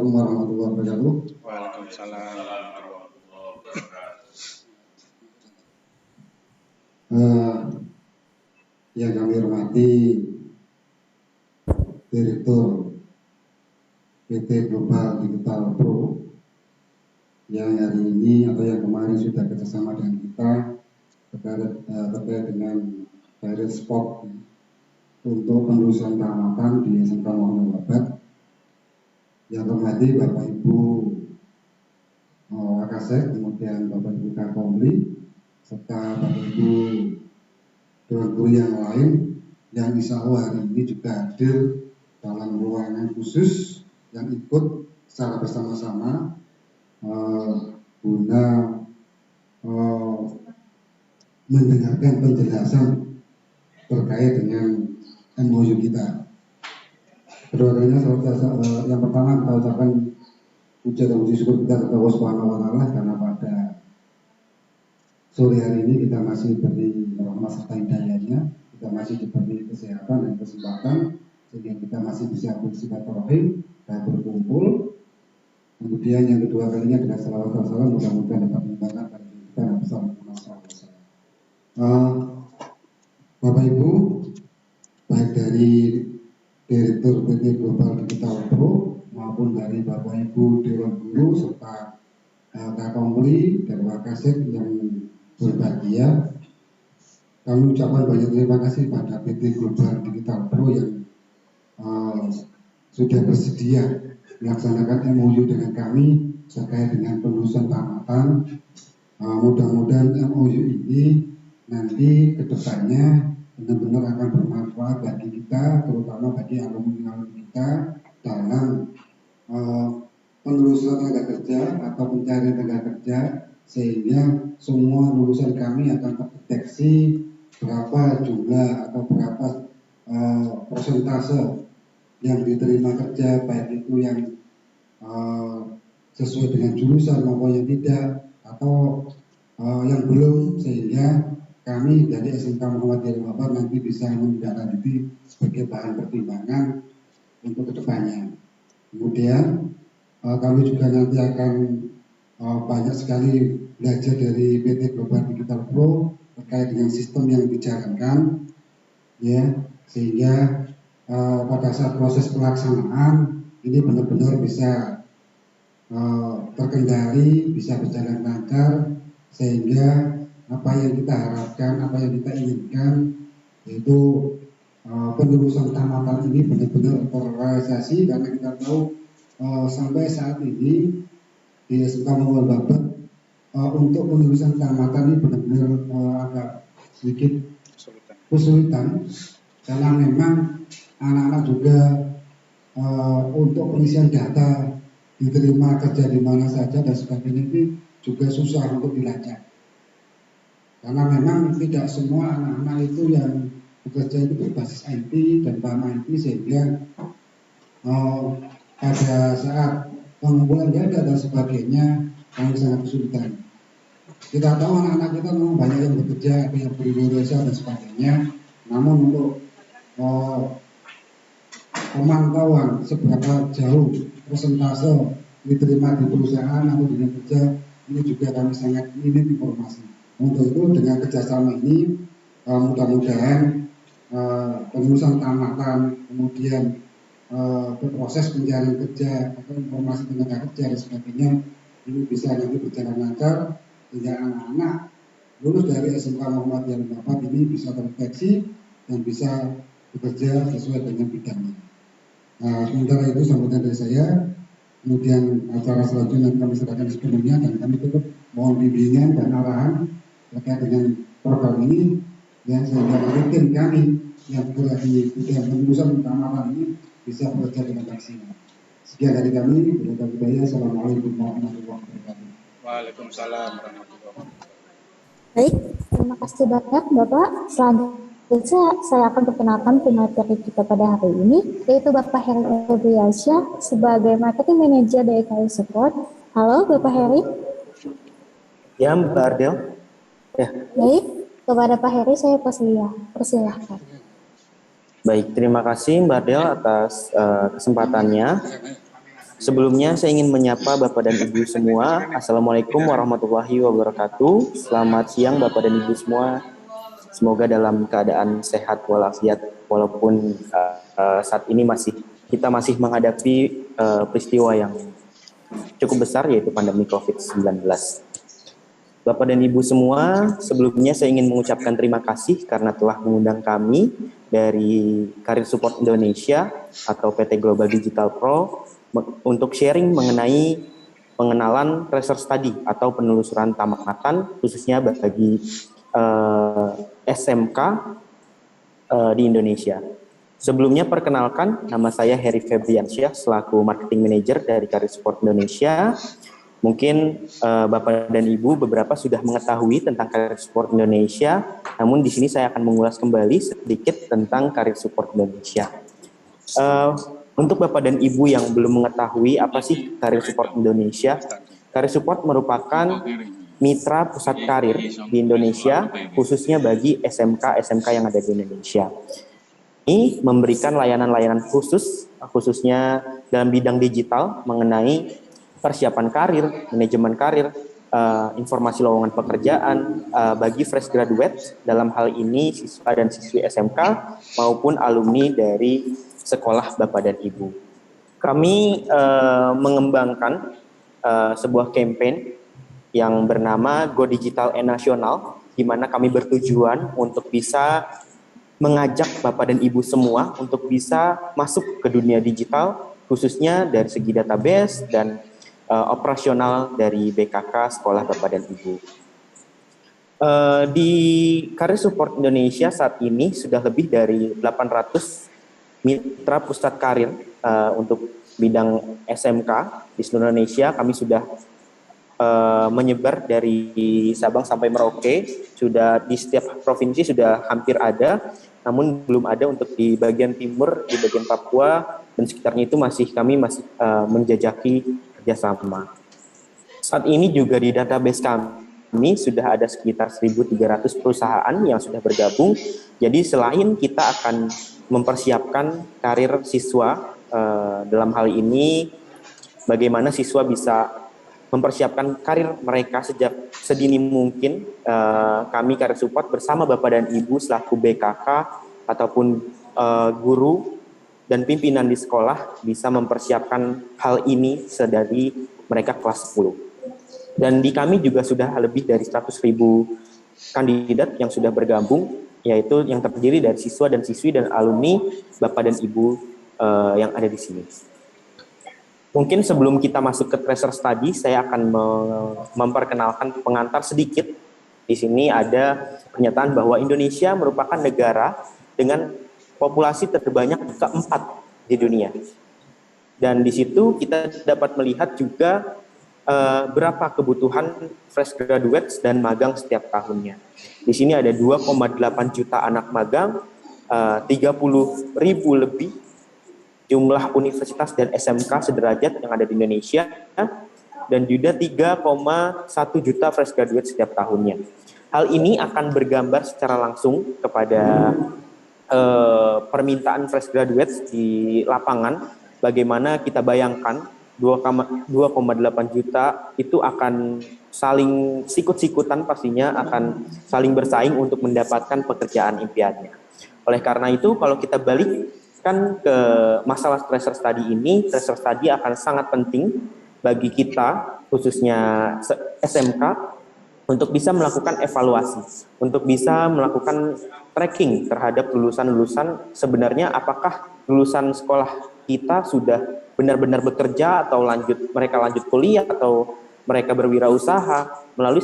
Assalamualaikum warahmatullahi wabarakatuh. Waalaikumsalam. Yang kami hormati Direktur PT Global Digital Pro yang hari ini atau yang kemarin sudah kerjasama dengan kita terkait dengan direct spot untuk penelusuran keamatan di SMK Muhammad Wabat. Yang hormati Bapak Ibu Wakasek, kemudian Bapak Ibu Kakomli, serta Bapak Ibu Dewan Guru yang lain yang insya Allah hari ini juga hadir dalam ruangan khusus yang ikut secara bersama-sama guna mendengarkan penjelasan terkait dengan MOU kita. Kedua-duanya yang pertama kita ucapkan puja dan puji syukur kita kepada Allah Subhanahu wa Ta'ala karena pada sore hari ini kita masih diberi rahmat serta hidayahnya, kita masih diberi kesehatan dan kesempatan sehingga kita masih bisa bersilaturahim dan berkumpul. Kemudian yang kedua kalinya dengan salawat dan salam mudah-mudahan dapat mengembangkan pada kita dan bersama masyarakat. Bapak Ibu, baik dari Direktur PT Global Digital Pro maupun dari Bapak Ibu Dewan Guru serta Kakomli dan Wakasek yang berbahagia, kami ucapkan banyak terima kasih pada PT Global Digital Pro yang sudah bersedia melaksanakan MOU dengan kami terkait dengan penelusuran keamatan. Mudah-mudahan MOU ini nanti kedepannya benar-benar akan bermanfaat bagi kita, terutama bagi alumni kita dalam penelusuran tenaga kerja atau pencarian tenaga kerja, sehingga semua lulusan kami akan terdeteksi berapa jumlah atau berapa persentase yang diterima kerja, baik itu yang sesuai dengan jurusan maupun yang tidak atau yang belum, sehingga kami dari SMK Muhammadiyah Wabat nanti bisa menindaklanjuti sebagai bahan pertimbangan untuk kedepannya. Kemudian kami juga nanti akan banyak sekali belajar dari PT Global Digital Pro terkait dengan sistem yang dijalankan, ya, sehingga pada saat proses pelaksanaan ini benar-benar bisa terkendali, bisa berjalan lancar, sehingga apa yang kita harapkan, apa yang kita inginkan, yaitu penelusuran keamatan ini benar-benar terrealisasi, karena kita tahu sampai saat ini di SMK Muhammad Wabat untuk penelusuran keamatan ini benar-benar agak sedikit kesulitan, karena memang anak-anak juga untuk pengisian data diterima kerja di mana saja dan sebagainya ini juga susah untuk dilacak. Karena memang tidak semua anak-anak itu yang bekerja itu berbasis IT dan paham IT, sehingga pada saat pengumpulan data dan sebagainya kami sangat kesulitan. Kita tahu anak-anak kita memang banyak yang bekerja, ada yang berwirausaha dan sebagainya, namun untuk pemantauan seberapa jauh persentase diterima di perusahaan atau dengan kerja ini juga kami sangat minim informasi. Untuk itu dengan kerjasama ini mudah-mudahan penelusuran keamatan, kemudian proses pencarian kerja atau informasi tenaga kerja dan sebagainya ini bisa nanti berjalan lancar, sehingga anak-anak lulus dari SMK Muhammadiyah Wabat ini bisa terdeteksi dan bisa bekerja sesuai dengan bidangnya. Sementara itu sambutan dari saya. Kemudian acara selanjutnya kami serahkan sepenuhnya dan kami tetap mohon bimbingan dan arahan terkait dengan program ini, ya, sehingga tim kami yang berada di bidang penelusuran keamatan ini bisa bekerja dengan maksimal. Sekian dari kami, bila budaya. Assalamualaikum warahmatullahi wabarakatuh. Waalaikumsalam warahmatullahi wabarakatuh. Baik, terima kasih banyak Bapak. Selanjutnya saya akan perkenalkan pemateri kita pada hari ini, yaitu Bapak Heri Febriansyah sebagai Marketing Manager DKI Support. Halo Bapak Heri. Ya, Mbak Ardel. Ya. Baik, kepada Pak Heri saya persilahkan. Baik, terima kasih Mbak Ardel atas kesempatannya. Sebelumnya saya ingin menyapa Bapak dan Ibu semua. Assalamualaikum warahmatullahi wabarakatuh. Selamat siang Bapak dan Ibu semua. Semoga dalam keadaan sehat walafiat walaupun saat ini kita masih menghadapi peristiwa yang cukup besar yaitu pandemi COVID-19. Bapak dan Ibu semua, sebelumnya saya ingin mengucapkan terima kasih karena telah mengundang kami dari Career Support Indonesia atau PT Global Digital Pro untuk sharing mengenai pengenalan research study atau penelusuran tamatan khususnya bagi SMK di Indonesia. Sebelumnya perkenalkan, nama saya Heri Febriansyah selaku Marketing Manager dari Career Support Indonesia. Mungkin Bapak dan Ibu beberapa sudah mengetahui tentang Career Support Indonesia, namun di sini saya akan mengulas kembali sedikit tentang Career Support Indonesia. Untuk Bapak dan Ibu yang belum mengetahui apa sih Career Support Indonesia, Career Support merupakan mitra pusat karir di Indonesia, khususnya bagi SMK yang ada di Indonesia. Ini memberikan layanan-layanan khususnya dalam bidang digital mengenai persiapan karir, manajemen karir, informasi lowongan pekerjaan bagi fresh graduate, dalam hal ini siswa dan siswi SMK maupun alumni dari sekolah Bapak dan Ibu. Kami mengembangkan sebuah campaign yang bernama Go Digital and Nasional, di mana kami bertujuan untuk bisa mengajak Bapak dan Ibu semua untuk bisa masuk ke dunia digital, khususnya dari segi database dan operasional dari BKK Sekolah Bapak dan Ibu. Di Career Support Indonesia saat ini sudah lebih dari 800 mitra pusat karir untuk bidang SMK di seluruh Indonesia. Kami sudah menyebar dari Sabang sampai Merauke, sudah di setiap provinsi sudah hampir ada, namun belum ada untuk di bagian timur, di bagian Papua dan sekitarnya itu kami masih menjajaki kerjasama. Saat ini juga di database kami sudah ada sekitar 1.300 perusahaan yang sudah bergabung. Jadi selain kita akan mempersiapkan karir siswa, dalam hal ini bagaimana siswa bisa mempersiapkan karir mereka sejak sedini mungkin, kami Career Support bersama Bapak dan Ibu selaku BKK ataupun guru dan pimpinan di sekolah bisa mempersiapkan hal ini sedari mereka kelas 10. Dan di kami juga sudah lebih dari 100.000 kandidat yang sudah bergabung, yaitu yang terdiri dari siswa dan siswi dan alumni Bapak dan Ibu yang ada di sini. Mungkin sebelum kita masuk ke tracer study, saya akan memperkenalkan pengantar sedikit. Di sini ada pernyataan bahwa Indonesia merupakan negara dengan populasi terbanyak keempat di dunia. Dan di situ kita dapat melihat juga berapa kebutuhan fresh graduates dan magang setiap tahunnya. Di sini ada 2,8 juta anak magang, 30.000 lebih jumlah universitas dan SMK sederajat yang ada di Indonesia, dan juga 3,1 juta fresh graduate setiap tahunnya. Hal ini akan bergambar secara langsung kepada permintaan fresh graduates di lapangan. Bagaimana kita bayangkan 2,8 juta itu akan saling sikut-sikutan, pastinya akan saling bersaing untuk mendapatkan pekerjaan impiannya. Oleh karena itu, kalau kita balikkan ke masalah tracer study ini, tracer study akan sangat penting bagi kita, khususnya SMK, untuk bisa melakukan evaluasi, untuk bisa melakukan tracking terhadap lulusan-lulusan sebenarnya apakah lulusan sekolah kita sudah benar-benar bekerja atau mereka lanjut kuliah atau mereka berwirausaha. Melalui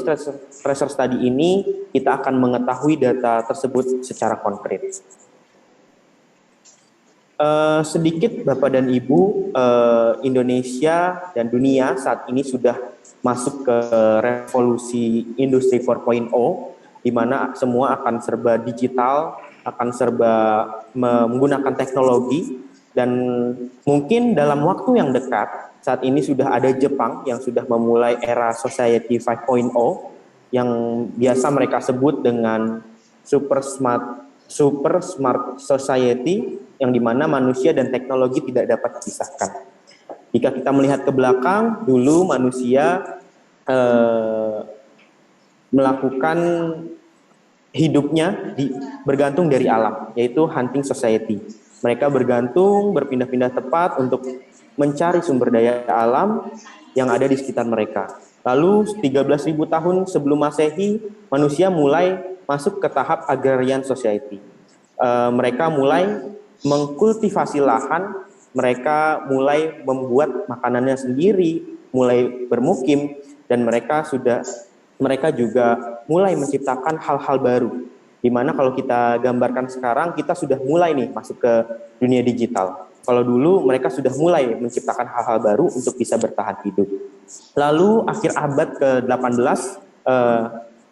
tracer study ini kita akan mengetahui data tersebut secara konkret. Sedikit Bapak dan Ibu, Indonesia dan dunia saat ini sudah masuk ke revolusi industri 4.0, di mana semua akan serba digital, akan serba menggunakan teknologi, dan mungkin dalam waktu yang dekat, saat ini sudah ada Jepang yang sudah memulai era Society 5.0, yang biasa mereka sebut dengan super smart society, yang dimana manusia dan teknologi tidak dapat dipisahkan. Jika kita melihat ke belakang, dulu manusia melakukan hidupnya bergantung dari alam, yaitu hunting society. Mereka bergantung, berpindah-pindah tempat untuk mencari sumber daya alam yang ada di sekitar mereka. Lalu 13.000 tahun sebelum Masehi, manusia mulai masuk ke tahap agrarian society. Mereka mulai mengkultivasi lahan, mereka mulai membuat makanannya sendiri, mulai bermukim, dan mereka juga mulai menciptakan hal-hal baru. Di mana kalau kita gambarkan sekarang, kita sudah mulai nih masuk ke dunia digital. Kalau dulu mereka sudah mulai menciptakan hal-hal baru untuk bisa bertahan hidup. Lalu akhir abad ke-18,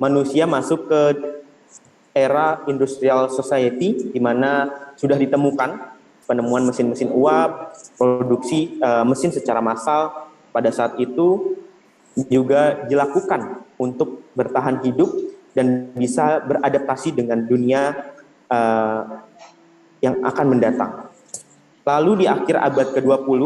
manusia masuk ke era industrial society, di mana sudah ditemukan penemuan mesin-mesin uap, produksi mesin secara massal. Pada saat itu juga dilakukan untuk bertahan hidup dan bisa beradaptasi dengan dunia yang akan mendatang. Lalu di akhir abad ke-20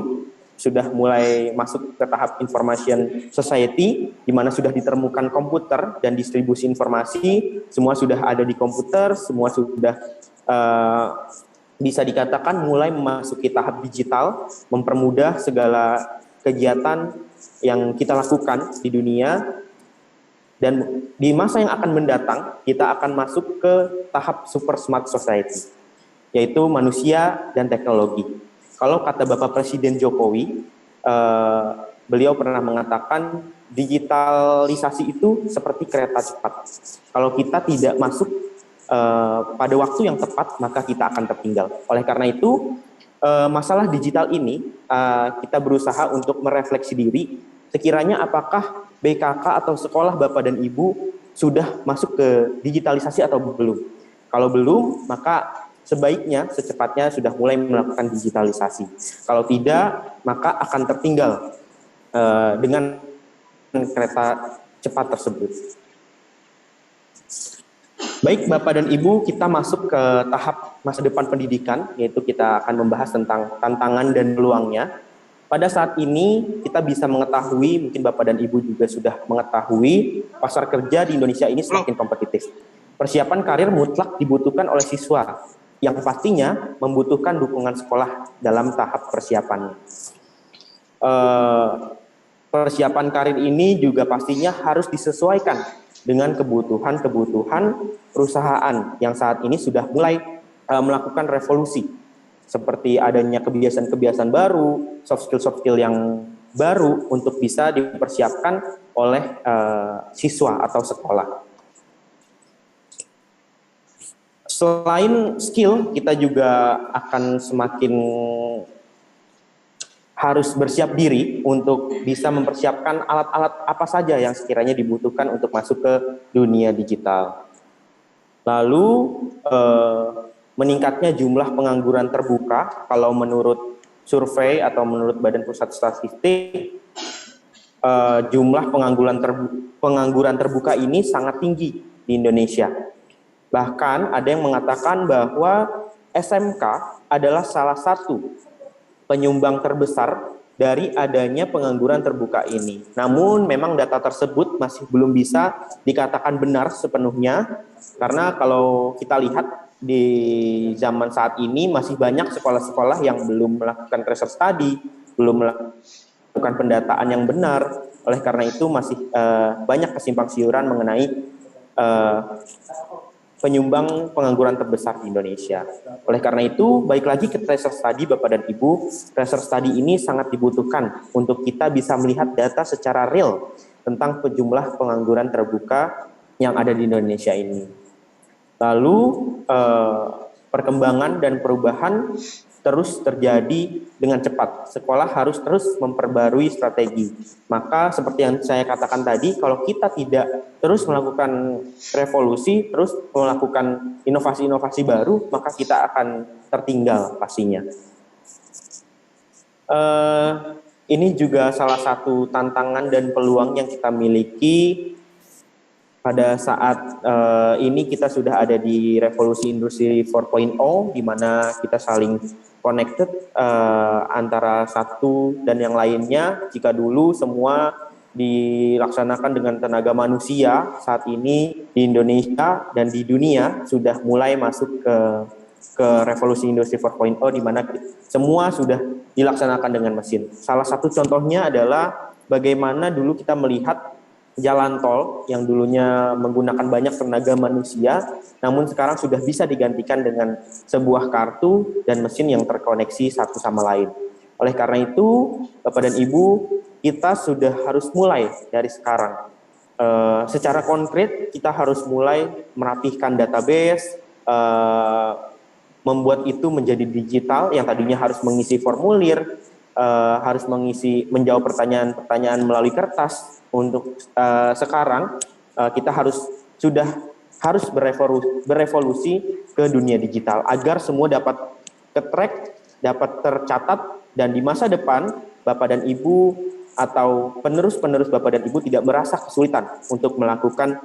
sudah mulai masuk ke tahap information society, di mana sudah ditemukan komputer dan distribusi informasi, semua sudah ada di komputer, semua sudah bisa dikatakan mulai memasuki tahap digital, mempermudah segala kegiatan yang kita lakukan di dunia. Dan di masa yang akan mendatang, kita akan masuk ke tahap super smart society, yaitu manusia dan teknologi. Kalau kata Bapak Presiden Jokowi, beliau pernah mengatakan digitalisasi itu seperti kereta cepat. Kalau kita tidak masuk pada waktu yang tepat, maka kita akan tertinggal. Oleh karena itu, masalah digital ini kita berusaha untuk merefleksi diri, sekiranya apakah BKK atau sekolah Bapak dan Ibu sudah masuk ke digitalisasi atau belum. Kalau belum, maka sebaiknya secepatnya sudah mulai melakukan digitalisasi. Kalau tidak, maka akan tertinggal dengan kereta cepat tersebut. Baik Bapak dan Ibu, kita masuk ke tahap masa depan pendidikan, yaitu kita akan membahas tentang tantangan dan peluangnya. Pada saat ini kita bisa mengetahui, mungkin Bapak dan Ibu juga sudah mengetahui, pasar kerja di Indonesia ini semakin kompetitif. Persiapan karir mutlak dibutuhkan oleh siswa, yang pastinya membutuhkan dukungan sekolah dalam tahap persiapannya. Persiapan karir ini juga pastinya harus disesuaikan dengan kebutuhan perusahaan yang saat ini sudah mulai melakukan revolusi, seperti adanya kebiasaan-kebiasaan baru, soft skill yang baru untuk bisa dipersiapkan oleh siswa atau sekolah. Selain skill, kita juga akan semakin harus bersiap diri untuk bisa mempersiapkan alat-alat apa saja yang sekiranya dibutuhkan untuk masuk ke dunia digital. Lalu meningkatnya jumlah pengangguran terbuka, kalau menurut survei atau menurut Badan Pusat Statistik, jumlah pengangguran terbuka ini sangat tinggi di Indonesia. Bahkan ada yang mengatakan bahwa SMK adalah salah satu penyumbang terbesar dari adanya pengangguran terbuka ini. Namun memang data tersebut masih belum bisa dikatakan benar sepenuhnya, karena kalau kita lihat di zaman saat ini masih banyak sekolah-sekolah yang belum melakukan research study, belum melakukan pendataan yang benar. Oleh karena itu masih banyak kesimpang siuran mengenai penyumbang pengangguran terbesar di Indonesia. Oleh karena itu, baik lagi ke research study Bapak dan Ibu, research study ini sangat dibutuhkan untuk kita bisa melihat data secara real tentang jumlah pengangguran terbuka yang ada di Indonesia ini. Lalu perkembangan dan perubahan terus terjadi dengan cepat. Sekolah harus terus memperbarui strategi. Maka seperti yang saya katakan tadi, kalau kita tidak terus melakukan revolusi, terus melakukan inovasi-inovasi baru, maka kita akan tertinggal pastinya. Ini juga salah satu tantangan dan peluang yang kita miliki pada saat ini kita sudah ada di revolusi industri 4.0, di mana kita saling connected antara satu dan yang lainnya. Jika dulu semua dilaksanakan dengan tenaga manusia, saat ini di Indonesia dan di dunia sudah mulai masuk ke revolusi industri 4.0 di mana semua sudah dilaksanakan dengan mesin. Salah satu contohnya adalah bagaimana dulu kita melihat jalan tol yang dulunya menggunakan banyak tenaga manusia, namun sekarang sudah bisa digantikan dengan sebuah kartu dan mesin yang terkoneksi satu sama lain. Oleh karena itu, Bapak dan Ibu, kita sudah harus mulai dari sekarang. Secara konkret, kita harus mulai merapihkan database, membuat itu menjadi digital, yang tadinya harus mengisi formulir, harus menjawab pertanyaan-pertanyaan melalui kertas. Untuk sekarang kita sudah harus berevolusi ke dunia digital agar semua dapat ke-track, dapat tercatat, dan di masa depan Bapak dan Ibu atau penerus-penerus Bapak dan Ibu tidak merasa kesulitan untuk melakukan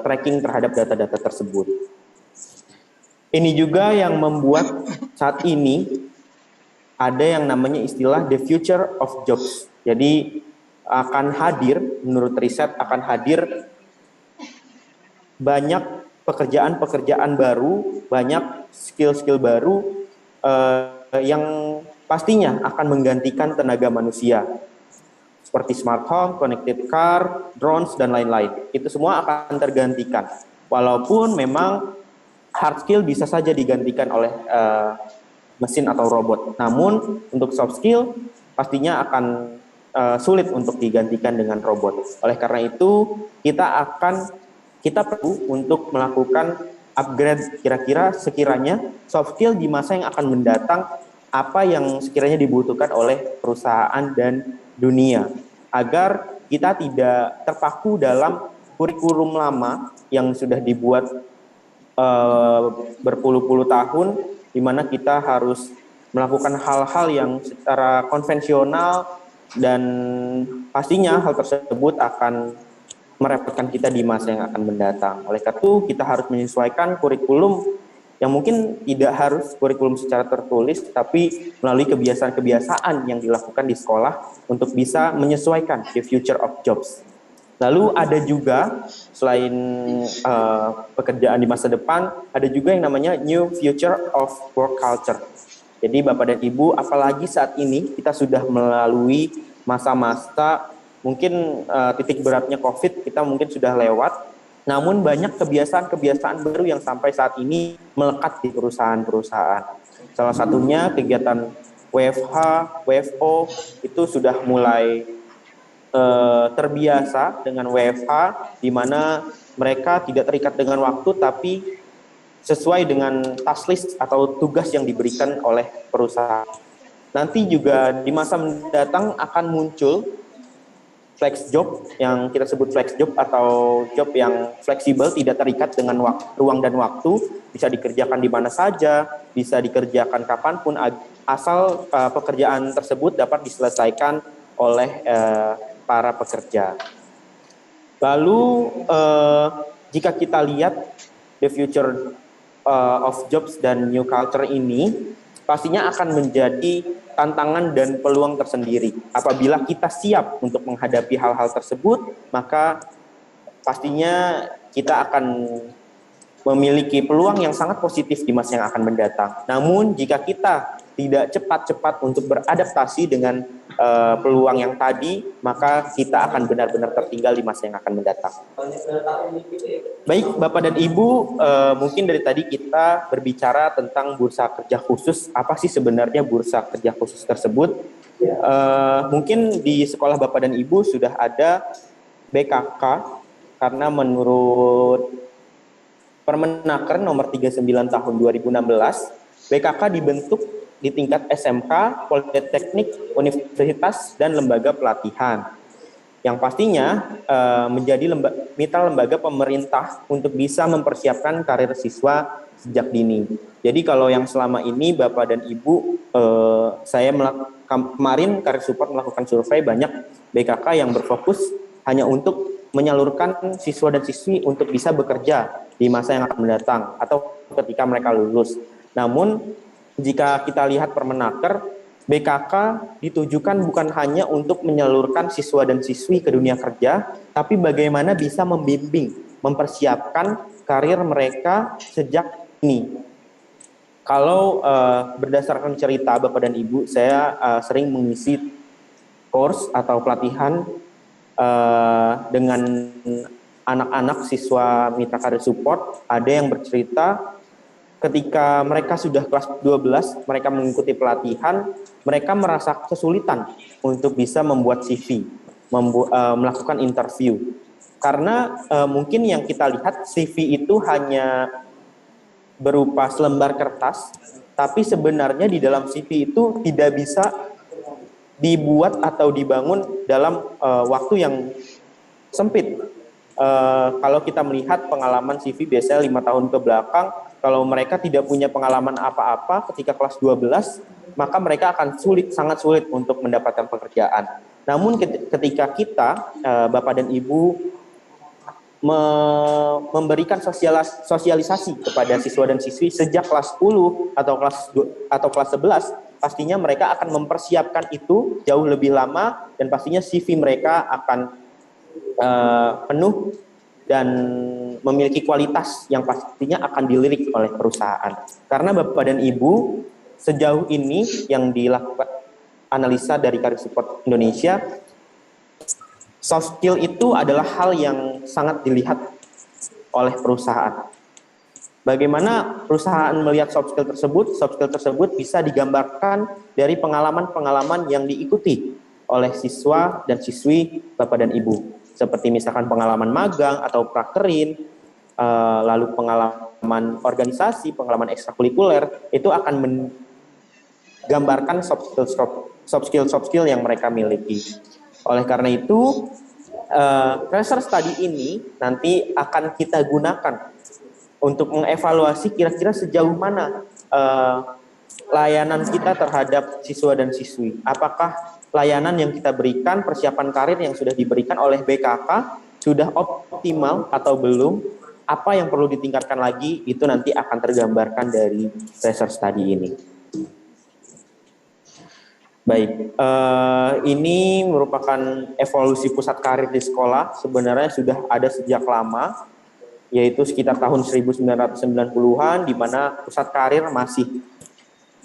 tracking terhadap data-data tersebut. Ini juga yang membuat saat ini ada yang namanya istilah the future of jobs. Jadi akan hadir, menurut riset akan hadir banyak pekerjaan-pekerjaan baru, banyak skill-skill baru yang pastinya akan menggantikan tenaga manusia. Seperti smart home, connected car, drones, dan lain-lain. Itu semua akan tergantikan. Walaupun memang hard skill bisa saja digantikan oleh mesin atau robot. Namun untuk soft skill pastinya akan sulit untuk digantikan dengan robot. Oleh karena itu, kita perlu untuk melakukan upgrade sekiranya soft skill di masa yang akan mendatang, apa yang sekiranya dibutuhkan oleh perusahaan dan dunia, agar kita tidak terpaku dalam kurikulum lama yang sudah dibuat berpuluh-puluh tahun, di mana kita harus melakukan hal-hal yang secara konvensional, dan pastinya hal tersebut akan merepotkan kita di masa yang akan mendatang. Oleh karena itu, kita harus menyesuaikan kurikulum yang mungkin tidak harus kurikulum secara tertulis, tapi melalui kebiasaan-kebiasaan yang dilakukan di sekolah untuk bisa menyesuaikan the future of jobs. Lalu ada juga, selain pekerjaan di masa depan, ada juga yang namanya new future of work culture. Jadi Bapak dan Ibu, apalagi saat ini kita sudah melalui masa-masa mungkin titik beratnya COVID, kita mungkin sudah lewat, namun banyak kebiasaan-kebiasaan baru yang sampai saat ini melekat di perusahaan-perusahaan. Salah satunya kegiatan WFH, WFO itu sudah mulai terbiasa dengan WFH, di mana mereka tidak terikat dengan waktu, tapi sesuai dengan task list atau tugas yang diberikan oleh perusahaan. Nanti juga di masa mendatang akan muncul flex job, yang kita sebut flex job atau job yang fleksibel, tidak terikat dengan ruang dan waktu, bisa dikerjakan di mana saja, bisa dikerjakan kapanpun, asal pekerjaan tersebut dapat diselesaikan oleh para pekerja. Lalu jika kita lihat the future of jobs dan new culture ini, pastinya akan menjadi tantangan dan peluang tersendiri. Apabila kita siap untuk menghadapi hal-hal tersebut, maka pastinya kita akan memiliki peluang yang sangat positif di masa yang akan mendatang. Namun jika kita tidak cepat-cepat untuk beradaptasi dengan peluang yang tadi, maka kita akan benar-benar tertinggal di masa yang akan mendatang. Baik, Bapak dan Ibu, mungkin dari tadi kita berbicara tentang bursa kerja khusus. Apa sih sebenarnya bursa kerja khusus tersebut? Mungkin di sekolah Bapak dan Ibu sudah ada BKK, karena menurut Permenaker nomor 39 tahun 2016, BKK dibentuk di tingkat SMK, Politeknik, Universitas, dan lembaga pelatihan. Yang pastinya menjadi mitra lembaga pemerintah untuk bisa mempersiapkan karir siswa sejak dini. Jadi kalau yang selama ini Bapak dan Ibu, saya kemarin Karir Support melakukan survei, banyak BKK yang berfokus hanya untuk menyalurkan siswa dan siswi untuk bisa bekerja di masa yang akan mendatang atau ketika mereka lulus. Namun jika kita lihat Permenaker, BKK ditujukan bukan hanya untuk menyalurkan siswa dan siswi ke dunia kerja, tapi bagaimana bisa membimbing, mempersiapkan karir mereka sejak ini. Kalau berdasarkan cerita Bapak dan Ibu, saya sering mengisi course atau pelatihan dengan anak-anak siswa Mitra Karir Support. Ada yang bercerita ketika mereka sudah kelas 12, mereka mengikuti pelatihan, mereka merasa kesulitan untuk bisa membuat CV, melakukan interview. Karena mungkin yang kita lihat CV itu hanya berupa selembar kertas, tapi sebenarnya di dalam CV itu tidak bisa dibuat atau dibangun dalam waktu yang sempit. Kalau kita melihat pengalaman CV biasanya 5 tahun ke belakang, kalau mereka tidak punya pengalaman apa-apa ketika kelas 12, maka mereka akan sangat sulit untuk mendapatkan pekerjaan. Namun ketika kita, Bapak dan Ibu, memberikan sosialisasi kepada siswa dan siswi sejak kelas 10 atau kelas 11, pastinya mereka akan mempersiapkan itu jauh lebih lama, dan pastinya CV mereka akan penuh dan memiliki kualitas yang pastinya akan dilirik oleh perusahaan. Karena Bapak dan Ibu, sejauh ini yang dilakukan analisa dari Karir Support Indonesia, soft skill itu adalah hal yang sangat dilihat oleh perusahaan. Bagaimana perusahaan melihat soft skill tersebut bisa digambarkan dari pengalaman-pengalaman yang diikuti oleh siswa dan siswi Bapak dan Ibu. Seperti misalkan pengalaman magang atau prakerin, lalu pengalaman organisasi, pengalaman ekstrakurikuler, itu akan menggambarkan soft skill yang mereka miliki. Oleh karena itu, Tracer Study ini nanti akan kita gunakan untuk mengevaluasi kira-kira sejauh mana layanan kita terhadap siswa dan siswi. Apakah layanan yang kita berikan, persiapan karir yang sudah diberikan oleh BKK sudah optimal atau belum? Apa yang perlu ditingkatkan lagi, itu nanti akan tergambarkan dari Tracer Study ini. Baik, ini merupakan evolusi pusat karir di sekolah. Sebenarnya sudah ada sejak lama, yaitu sekitar tahun 1990-an, di mana pusat karir masih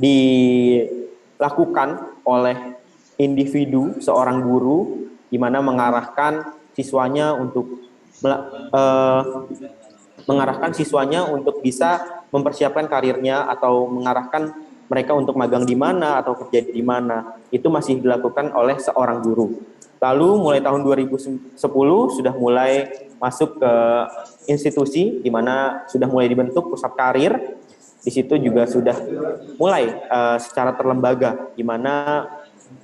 dilakukan oleh individu, seorang guru, di mana mengarahkan siswanya untuk bisa mempersiapkan karirnya, atau mengarahkan mereka untuk magang di mana atau kerja di mana. Itu masih dilakukan oleh seorang guru. Lalu mulai tahun 2010 sudah mulai masuk ke institusi, di mana sudah mulai dibentuk pusat karir. Di situ juga sudah mulai secara terlembaga, di mana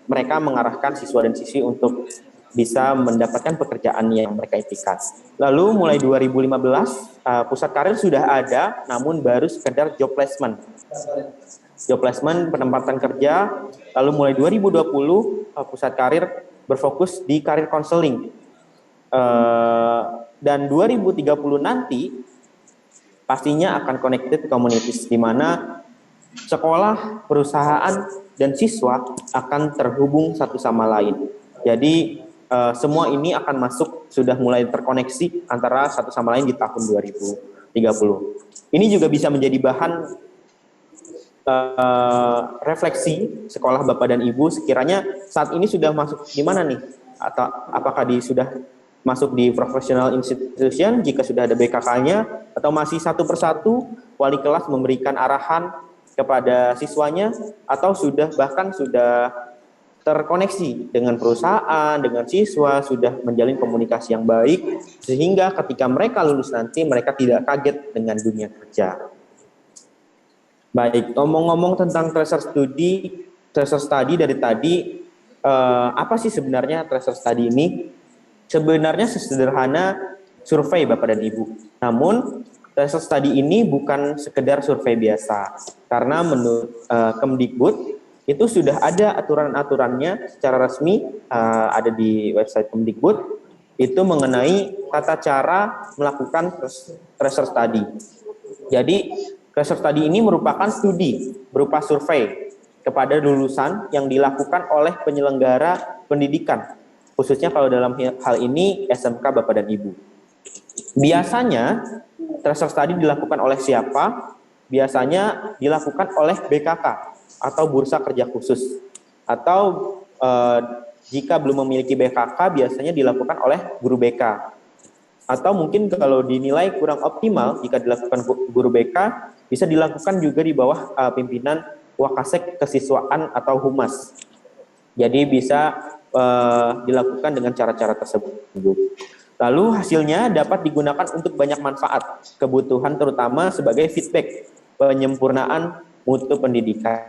mereka mengarahkan siswa dan siswi untuk bisa mendapatkan pekerjaan yang mereka impikan. Lalu mulai 2015 pusat karir sudah ada, namun baru sekedar job placement, penempatan kerja. Lalu mulai 2020 pusat karir berfokus di karir konseling, dan 2030 nanti pastinya akan connected communities, di mana sekolah, perusahaan, dan siswa akan terhubung satu sama lain. Jadi semua ini akan masuk, sudah mulai terkoneksi antara satu sama lain di tahun 2030. Ini juga bisa menjadi bahan refleksi sekolah Bapak dan Ibu, sekiranya saat ini sudah masuk di mana nih? Atau apakah sudah masuk di professional institution jika sudah ada BKK-nya, atau masih satu persatu wali kelas memberikan arahan kepada siswanya, atau sudah terkoneksi dengan perusahaan, dengan siswa, sudah menjalin komunikasi yang baik, sehingga ketika mereka lulus nanti mereka tidak kaget dengan dunia kerja. Baik, ngomong-ngomong tentang Tracer Study dari tadi, apa sih sebenarnya Tracer Study ini? Sebenarnya sesederhana survei Bapak dan Ibu. Namun Tracer Study ini bukan sekedar survei biasa, karena menurut Kemdikbud itu sudah ada aturan-aturannya secara resmi, ada di website Kemdikbud, itu mengenai tata cara melakukan Tracer Study. Jadi Research study ini merupakan studi berupa survei kepada lulusan yang dilakukan oleh penyelenggara pendidikan, khususnya kalau dalam hal ini SMK Bapak dan Ibu. Biasanya research study dilakukan oleh siapa? Biasanya dilakukan oleh BKK atau Bursa Kerja Khusus, atau jika belum memiliki BKK biasanya dilakukan oleh guru BK, atau mungkin kalau dinilai kurang optimal jika dilakukan guru BK bisa dilakukan juga di bawah pimpinan Wakasek Kesiswaan atau Humas. Jadi bisa dilakukan dengan cara-cara tersebut. Lalu hasilnya dapat digunakan untuk banyak manfaat, kebutuhan terutama sebagai feedback, penyempurnaan mutu pendidikan.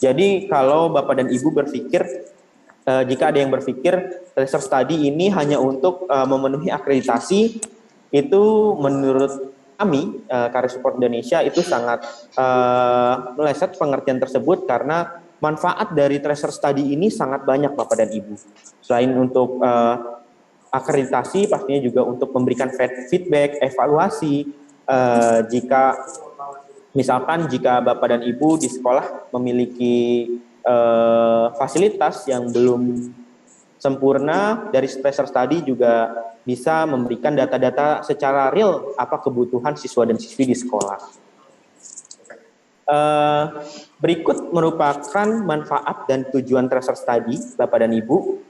Jadi kalau Bapak dan Ibu berpikir, jika ada yang berpikir research study ini hanya untuk memenuhi akreditasi, itu menurut kami, Career Support Indonesia itu sangat meleset pengertian tersebut, karena manfaat dari research study ini sangat banyak Bapak dan Ibu. Selain untuk akreditasi, pastinya juga untuk memberikan feedback, evaluasi, jika misalkan jika Bapak dan Ibu di sekolah memiliki fasilitas yang belum sempurna, dari research study juga bisa memberikan data-data secara real apa kebutuhan siswa dan siswi di sekolah. Berikut merupakan manfaat dan tujuan research study Bapak dan Ibu.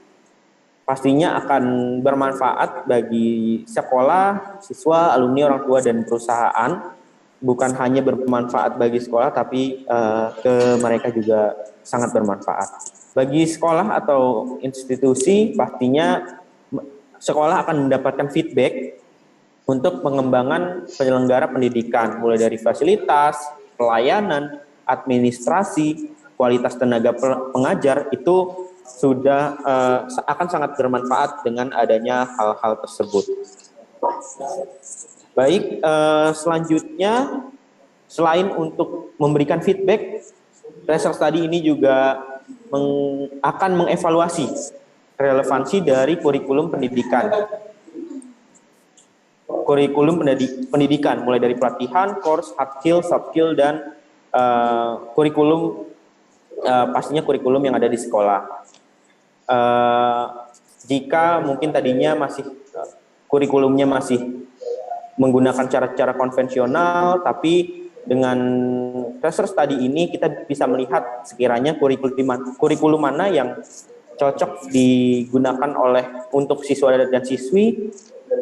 Pastinya akan bermanfaat bagi sekolah, siswa, alumni, orang tua, dan perusahaan. Bukan hanya bermanfaat bagi sekolah, tapi ke mereka juga sangat bermanfaat. Bagi sekolah atau institusi, pastinya sekolah akan mendapatkan feedback untuk pengembangan penyelenggara pendidikan, mulai dari fasilitas, pelayanan, administrasi, kualitas tenaga pengajar, itu sudah akan sangat bermanfaat dengan adanya hal-hal tersebut. Baik, selanjutnya selain untuk memberikan feedback, research study ini juga akan mengevaluasi relevansi dari kurikulum pendidikan. Kurikulum pendidikan mulai dari pelatihan, course, hard skill, soft skill, dan kurikulum, pastinya kurikulum yang ada di sekolah. Jika mungkin tadinya kurikulumnya masih menggunakan cara-cara konvensional, tapi dengan research study ini kita bisa melihat sekiranya kurikulum mana yang cocok digunakan untuk siswa dan siswi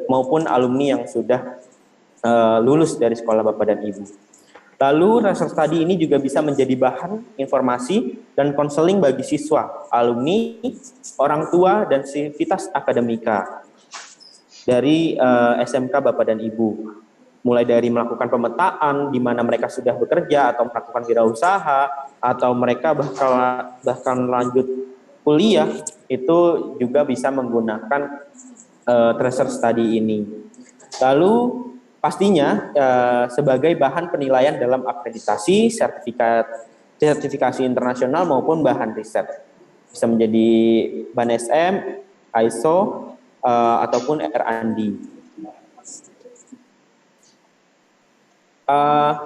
maupun alumni yang sudah lulus dari sekolah Bapak dan Ibu. Lalu research study ini juga bisa menjadi bahan informasi dan konseling bagi siswa, alumni, orang tua, dan sivitas akademika dari SMK Bapak dan Ibu. Mulai dari melakukan pemetaan di mana mereka sudah bekerja atau melakukan wirausaha, atau mereka bahkan lanjut kuliah, itu juga bisa menggunakan research study ini. Lalu pastinya sebagai bahan penilaian dalam akreditasi, sertifikasi internasional maupun bahan riset. Bisa menjadi BAN SM, ISO, ataupun R&D.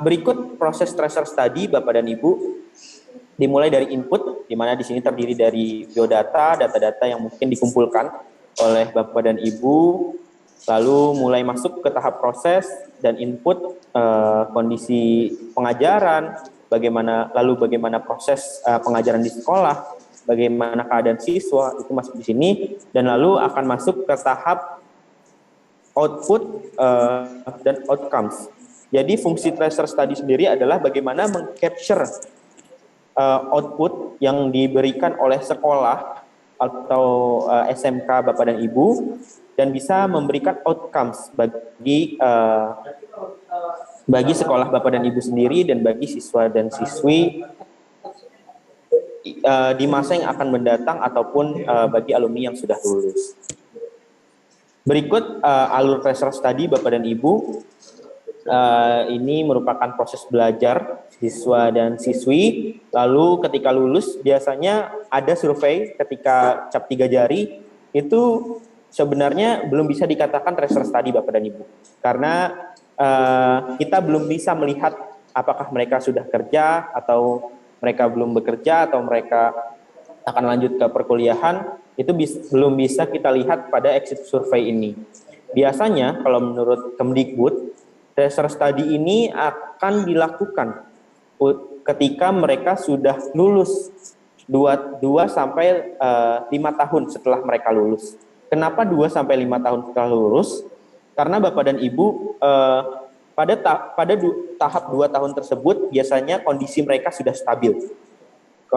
Berikut proses research study Bapak dan Ibu, dimulai dari input, di mana di sini terdiri dari biodata, data-data yang mungkin dikumpulkan oleh Bapak dan Ibu, lalu mulai masuk ke tahap proses dan input, kondisi pengajaran, bagaimana proses pengajaran di sekolah, bagaimana keadaan siswa, itu masuk di sini, dan lalu akan masuk ke tahap output dan outcomes. Jadi fungsi research study sendiri adalah bagaimana meng-capture output yang diberikan oleh sekolah atau SMK Bapak dan Ibu, dan bisa memberikan outcomes bagi sekolah Bapak dan Ibu sendiri dan bagi siswa dan siswi di masa yang akan mendatang ataupun bagi alumni yang sudah lulus. Berikut alur research study Bapak dan Ibu. Ini merupakan proses belajar siswa dan siswi. Lalu ketika lulus biasanya ada survei ketika cap 3 jari. Itu sebenarnya belum bisa dikatakan research study Bapak dan Ibu, karena kita belum bisa melihat apakah mereka sudah kerja atau mereka belum bekerja atau mereka akan lanjut ke perkuliahan, itu belum bisa kita lihat pada exit survey ini. Biasanya kalau menurut Kemdikbud, tracer study ini akan dilakukan ketika mereka sudah lulus 2 sampai 5 tahun setelah mereka lulus. Kenapa 2 sampai 5 tahun setelah lulus? Karena Bapak dan Ibu pada tahap 2 tahun tersebut biasanya kondisi mereka sudah stabil. 2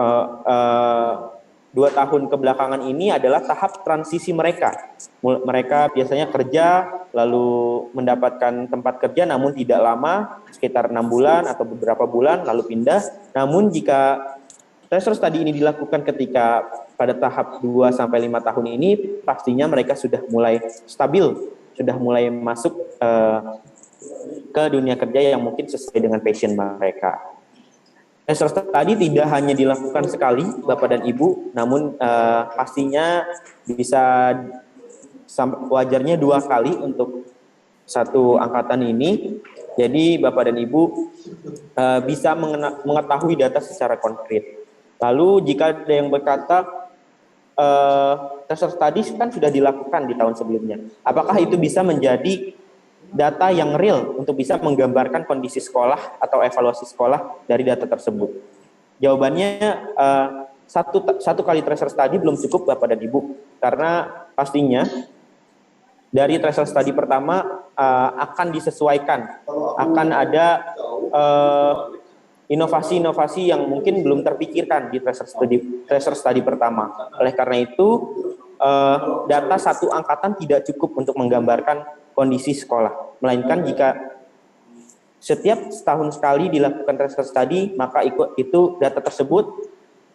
tahun kebelakangan ini adalah tahap transisi mereka. Mereka biasanya kerja, lalu mendapatkan tempat kerja namun tidak lama, sekitar 6 bulan atau beberapa bulan, lalu pindah. Namun jika tracer study ini dilakukan ketika pada tahap 2 sampai 5 tahun ini, pastinya mereka sudah mulai stabil, sudah mulai masuk ke dunia kerja yang mungkin sesuai dengan passion mereka. Tracer study tidak hanya dilakukan sekali, Bapak dan Ibu, namun pastinya bisa wajarnya 2 kali untuk satu angkatan ini. Jadi Bapak dan Ibu bisa mengetahui data secara konkret. Lalu jika ada yang berkata, tracer study kan sudah dilakukan di tahun sebelumnya, apakah itu bisa menjadi data yang real untuk bisa menggambarkan kondisi sekolah atau evaluasi sekolah dari data tersebut? Jawabannya satu kali tracer study belum cukup Bapak dan Ibu, karena pastinya dari tracer study pertama akan disesuaikan, akan ada inovasi-inovasi yang mungkin belum terpikirkan di tracer study pertama. Oleh karena itu data satu angkatan tidak cukup untuk menggambarkan kondisi sekolah, melainkan jika setiap setahun sekali dilakukan tracer study, maka itu data tersebut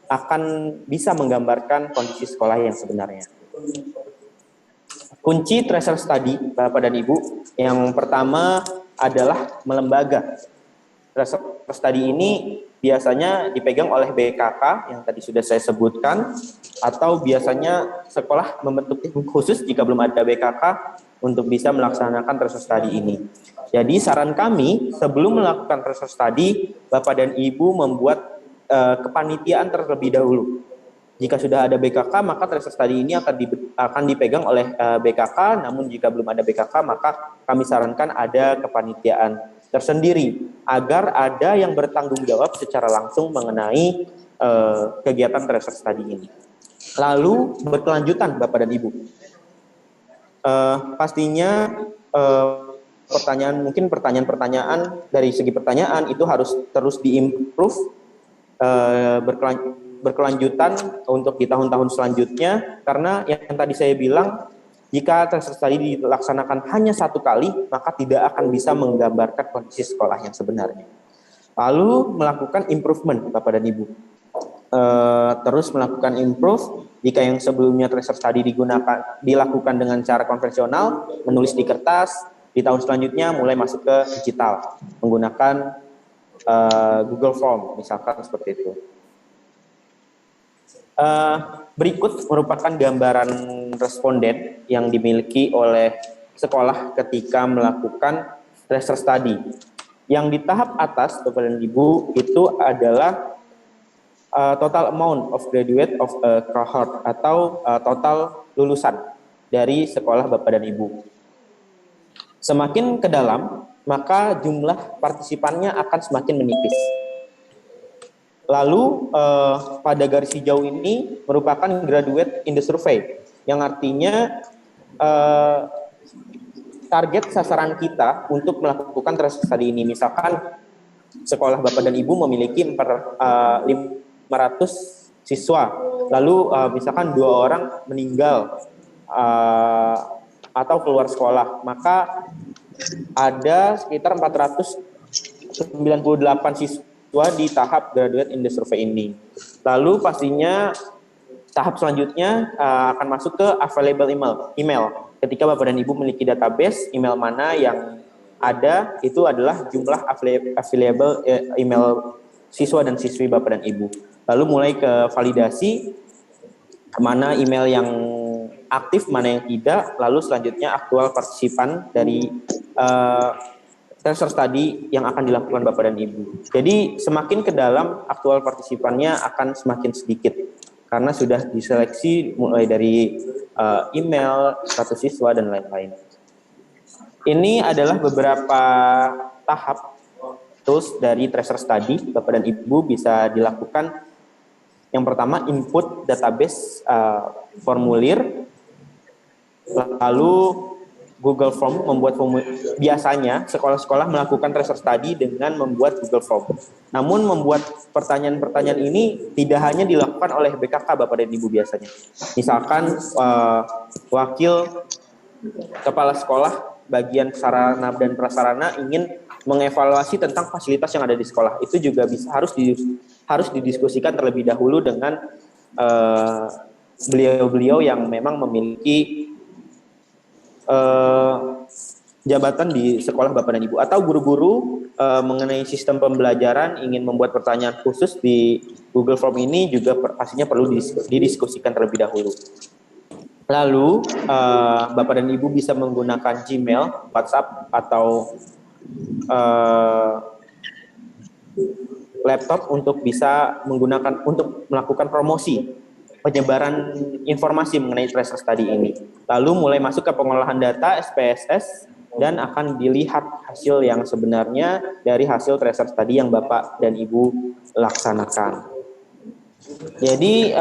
akan bisa menggambarkan kondisi sekolah yang sebenarnya. Kunci tracer study, Bapak dan Ibu, yang pertama adalah melembaga. Tracer study ini biasanya dipegang oleh BKK yang tadi sudah saya sebutkan, atau biasanya sekolah membentuk tim khusus jika belum ada BKK untuk bisa melaksanakan tracer study ini. Jadi saran kami sebelum melakukan tracer study, Bapak dan Ibu membuat kepanitiaan terlebih dahulu. Jika sudah ada BKK, maka tracer study ini akan dipegang oleh BKK. Namun jika belum ada BKK, maka kami sarankan ada kepanitiaan tersendiri agar ada yang bertanggung jawab secara langsung mengenai kegiatan tracer study ini. Lalu berkelanjutan Bapak dan Ibu. Pastinya pertanyaan-pertanyaan dari segi pertanyaan itu harus terus diimprove, berkelanjutan untuk di tahun-tahun selanjutnya, karena yang tadi saya bilang, jika tracer study dilaksanakan hanya 1 kali, maka tidak akan bisa menggambarkan kondisi sekolah yang sebenarnya. Lalu melakukan improvement Bapak dan Ibu. Terus melakukan improve. Jika yang sebelumnya tracer study dilakukan dengan cara konvensional, menulis di kertas, di tahun selanjutnya mulai masuk ke digital menggunakan Google Form misalkan seperti itu. Berikut merupakan gambaran responden yang dimiliki oleh sekolah ketika melakukan tracer study. Yang di tahap atas Bapak dan Ibu itu adalah total amount of graduate of a cohort atau total lulusan dari sekolah Bapak dan Ibu. Semakin ke dalam, maka jumlah partisipannya akan semakin menipis. Lalu pada garis hijau ini merupakan graduate in the survey, yang artinya target sasaran kita untuk melakukan tracer study ini. Misalkan sekolah Bapak dan Ibu memiliki 500 siswa, lalu misalkan 2 orang meninggal atau keluar sekolah, maka ada sekitar 498 siswa di tahap graduate in the survey ini. Lalu pastinya tahap selanjutnya akan masuk ke available email. Ketika Bapak dan Ibu memiliki database, email mana yang ada, itu adalah jumlah available email siswa dan siswi Bapak dan Ibu. Lalu mulai ke validasi, mana email yang aktif, mana yang tidak, lalu selanjutnya aktual partisipan dari tracer study yang akan dilakukan Bapak dan Ibu. Jadi semakin ke dalam, aktual partisipannya akan semakin sedikit karena sudah diseleksi mulai dari email, status siswa, dan lain-lain. Ini adalah beberapa tahap tools dari tracer study. Bapak dan Ibu bisa dilakukan. Yang pertama, input database formulir, lalu Google Form, membuat formulir. Biasanya sekolah-sekolah melakukan tracer study dengan membuat Google Form. Namun membuat pertanyaan-pertanyaan ini tidak hanya dilakukan oleh BKK Bapak dan Ibu biasanya. Misalkan wakil kepala sekolah bagian sarana dan prasarana ingin mengevaluasi tentang fasilitas yang ada di sekolah. Itu juga harus didiskusikan terlebih dahulu dengan beliau-beliau yang memang memiliki jabatan di sekolah Bapak dan Ibu, atau guru-guru mengenai sistem pembelajaran ingin membuat pertanyaan khusus di Google Form ini juga pastinya perlu didiskusikan terlebih dahulu. Lalu Bapak dan Ibu bisa menggunakan Gmail, WhatsApp, atau laptop untuk bisa melakukan promosi penyebaran informasi mengenai tracer study ini. Lalu mulai masuk ke pengolahan data SPSS dan akan dilihat hasil yang sebenarnya dari hasil tracer study yang Bapak dan Ibu laksanakan. Jadi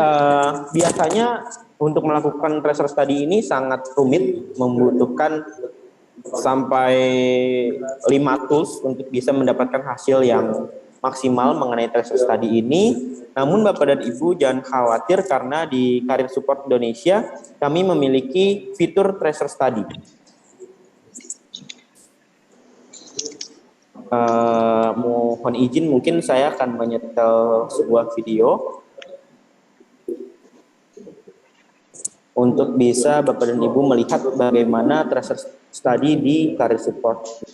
biasanya untuk melakukan tracer study ini sangat rumit, membutuhkan sampai 5 tools untuk bisa mendapatkan hasil yang maksimal mengenai tracer study ini. Namun Bapak dan Ibu jangan khawatir karena di Career Support Indonesia kami memiliki fitur tracer study. Mohon izin, mungkin saya akan menyetel sebuah video untuk bisa Bapak dan Ibu melihat bagaimana tracer study di Career Support.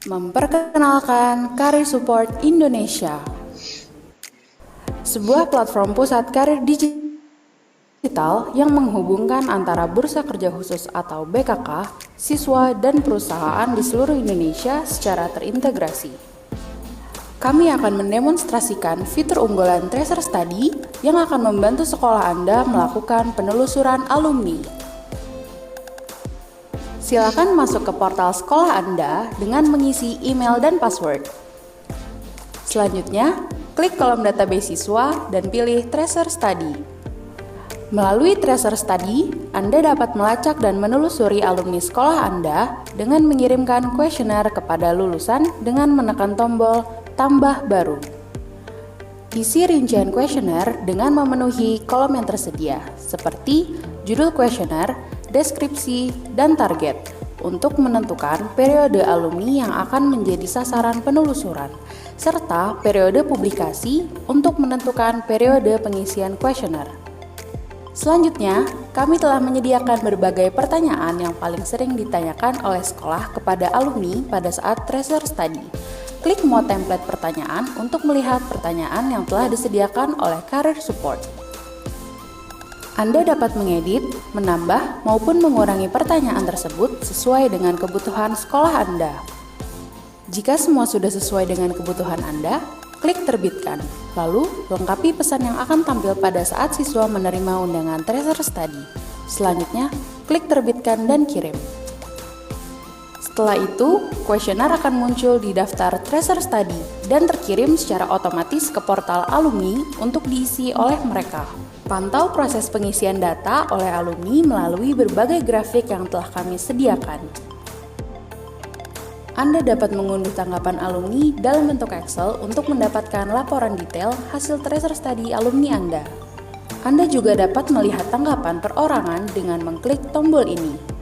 Memperkenalkan Career Support Indonesia, sebuah platform pusat karir digital yang menghubungkan antara Bursa Kerja Khusus atau BKK, siswa, dan perusahaan di seluruh Indonesia secara terintegrasi. Kami akan mendemonstrasikan fitur unggulan Tracer Study yang akan membantu sekolah Anda melakukan penelusuran alumni. Silakan masuk ke portal sekolah Anda dengan mengisi email dan password. Selanjutnya, klik kolom database siswa dan pilih Tracer Study. Melalui Tracer Study, Anda dapat melacak dan menelusuri alumni sekolah Anda dengan mengirimkan kuesioner kepada lulusan dengan menekan tombol tambah baru. Isi rincian kuesioner dengan memenuhi kolom yang tersedia, seperti judul kuesioner, deskripsi, dan target untuk menentukan periode alumni yang akan menjadi sasaran penelusuran, serta periode publikasi untuk menentukan periode pengisian kuesioner. Selanjutnya, kami telah menyediakan berbagai pertanyaan yang paling sering ditanyakan oleh sekolah kepada alumni pada saat tracer study. Klik More template pertanyaan untuk melihat pertanyaan yang telah disediakan oleh Career Support. Anda dapat mengedit, menambah, maupun mengurangi pertanyaan tersebut sesuai dengan kebutuhan sekolah Anda. Jika semua sudah sesuai dengan kebutuhan Anda, klik terbitkan. Lalu, lengkapi pesan yang akan tampil pada saat siswa menerima undangan tracer study. Selanjutnya, klik terbitkan dan kirim. Setelah itu, kuesioner akan muncul di daftar tracer study dan terkirim secara otomatis ke portal alumni untuk diisi oleh mereka. Pantau proses pengisian data oleh alumni melalui berbagai grafik yang telah kami sediakan. Anda dapat mengunduh tanggapan alumni dalam bentuk Excel untuk mendapatkan laporan detail hasil tracer study alumni Anda. Anda juga dapat melihat tanggapan perorangan dengan mengklik tombol ini.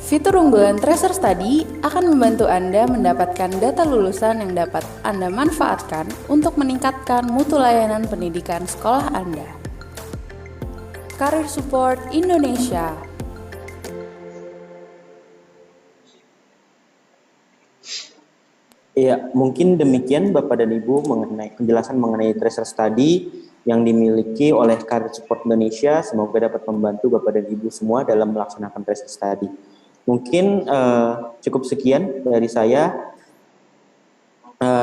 Fitur unggulan Tracer Study akan membantu Anda mendapatkan data lulusan yang dapat Anda manfaatkan untuk meningkatkan mutu layanan pendidikan sekolah Anda. Career Support Indonesia. Ya, mungkin demikian Bapak dan Ibu mengenai penjelasan mengenai Tracer Study. yang dimiliki oleh Career Support Indonesia. Semoga dapat membantu Bapak dan Ibu semua dalam melaksanakan tracer study. Mungkin cukup sekian dari saya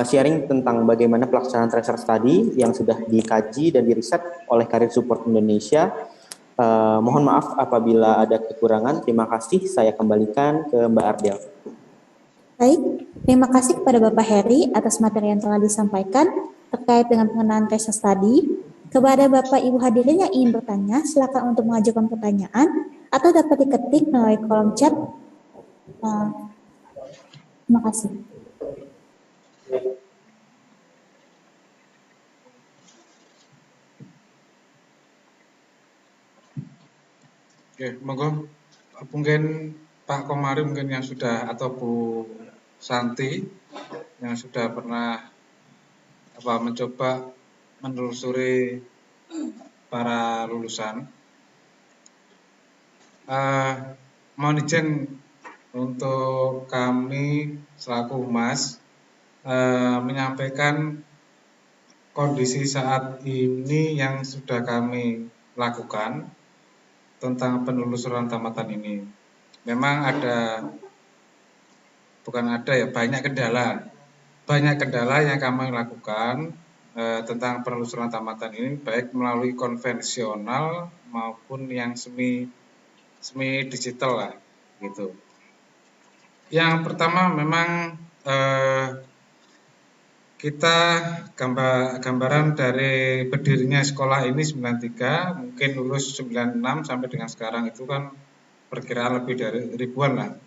sharing tentang bagaimana pelaksanaan tracer study yang sudah dikaji dan diriset oleh Career Support Indonesia. Mohon maaf apabila ada kekurangan. Terima kasih. Saya kembalikan ke Mbak Ardel. Baik, terima kasih kepada Bapak Heri atas materi yang telah disampaikan terkait dengan pengenalan tracer study. Kepada Bapak Ibu hadirin yang ingin bertanya, silakan untuk mengajukan pertanyaan atau dapat diketik melalui kolom chat. Terima kasih. Oke, monggo mungkin Pak Komari mungkin yang sudah atau Bu Santi yang sudah pernah mencoba menelusuri para lulusan. Mohon izin untuk kami selaku humas menyampaikan kondisi saat ini yang sudah kami lakukan tentang penelusuran tamatan ini. Memang banyak kendala yang kami lakukan tentang penelusuran tamatan ini, baik melalui konvensional maupun yang semi digital lah, gitu. Yang pertama memang kita gambaran dari berdirinya sekolah ini 93, mungkin lulus 96 sampai dengan sekarang itu kan perkiraan lebih dari ribuan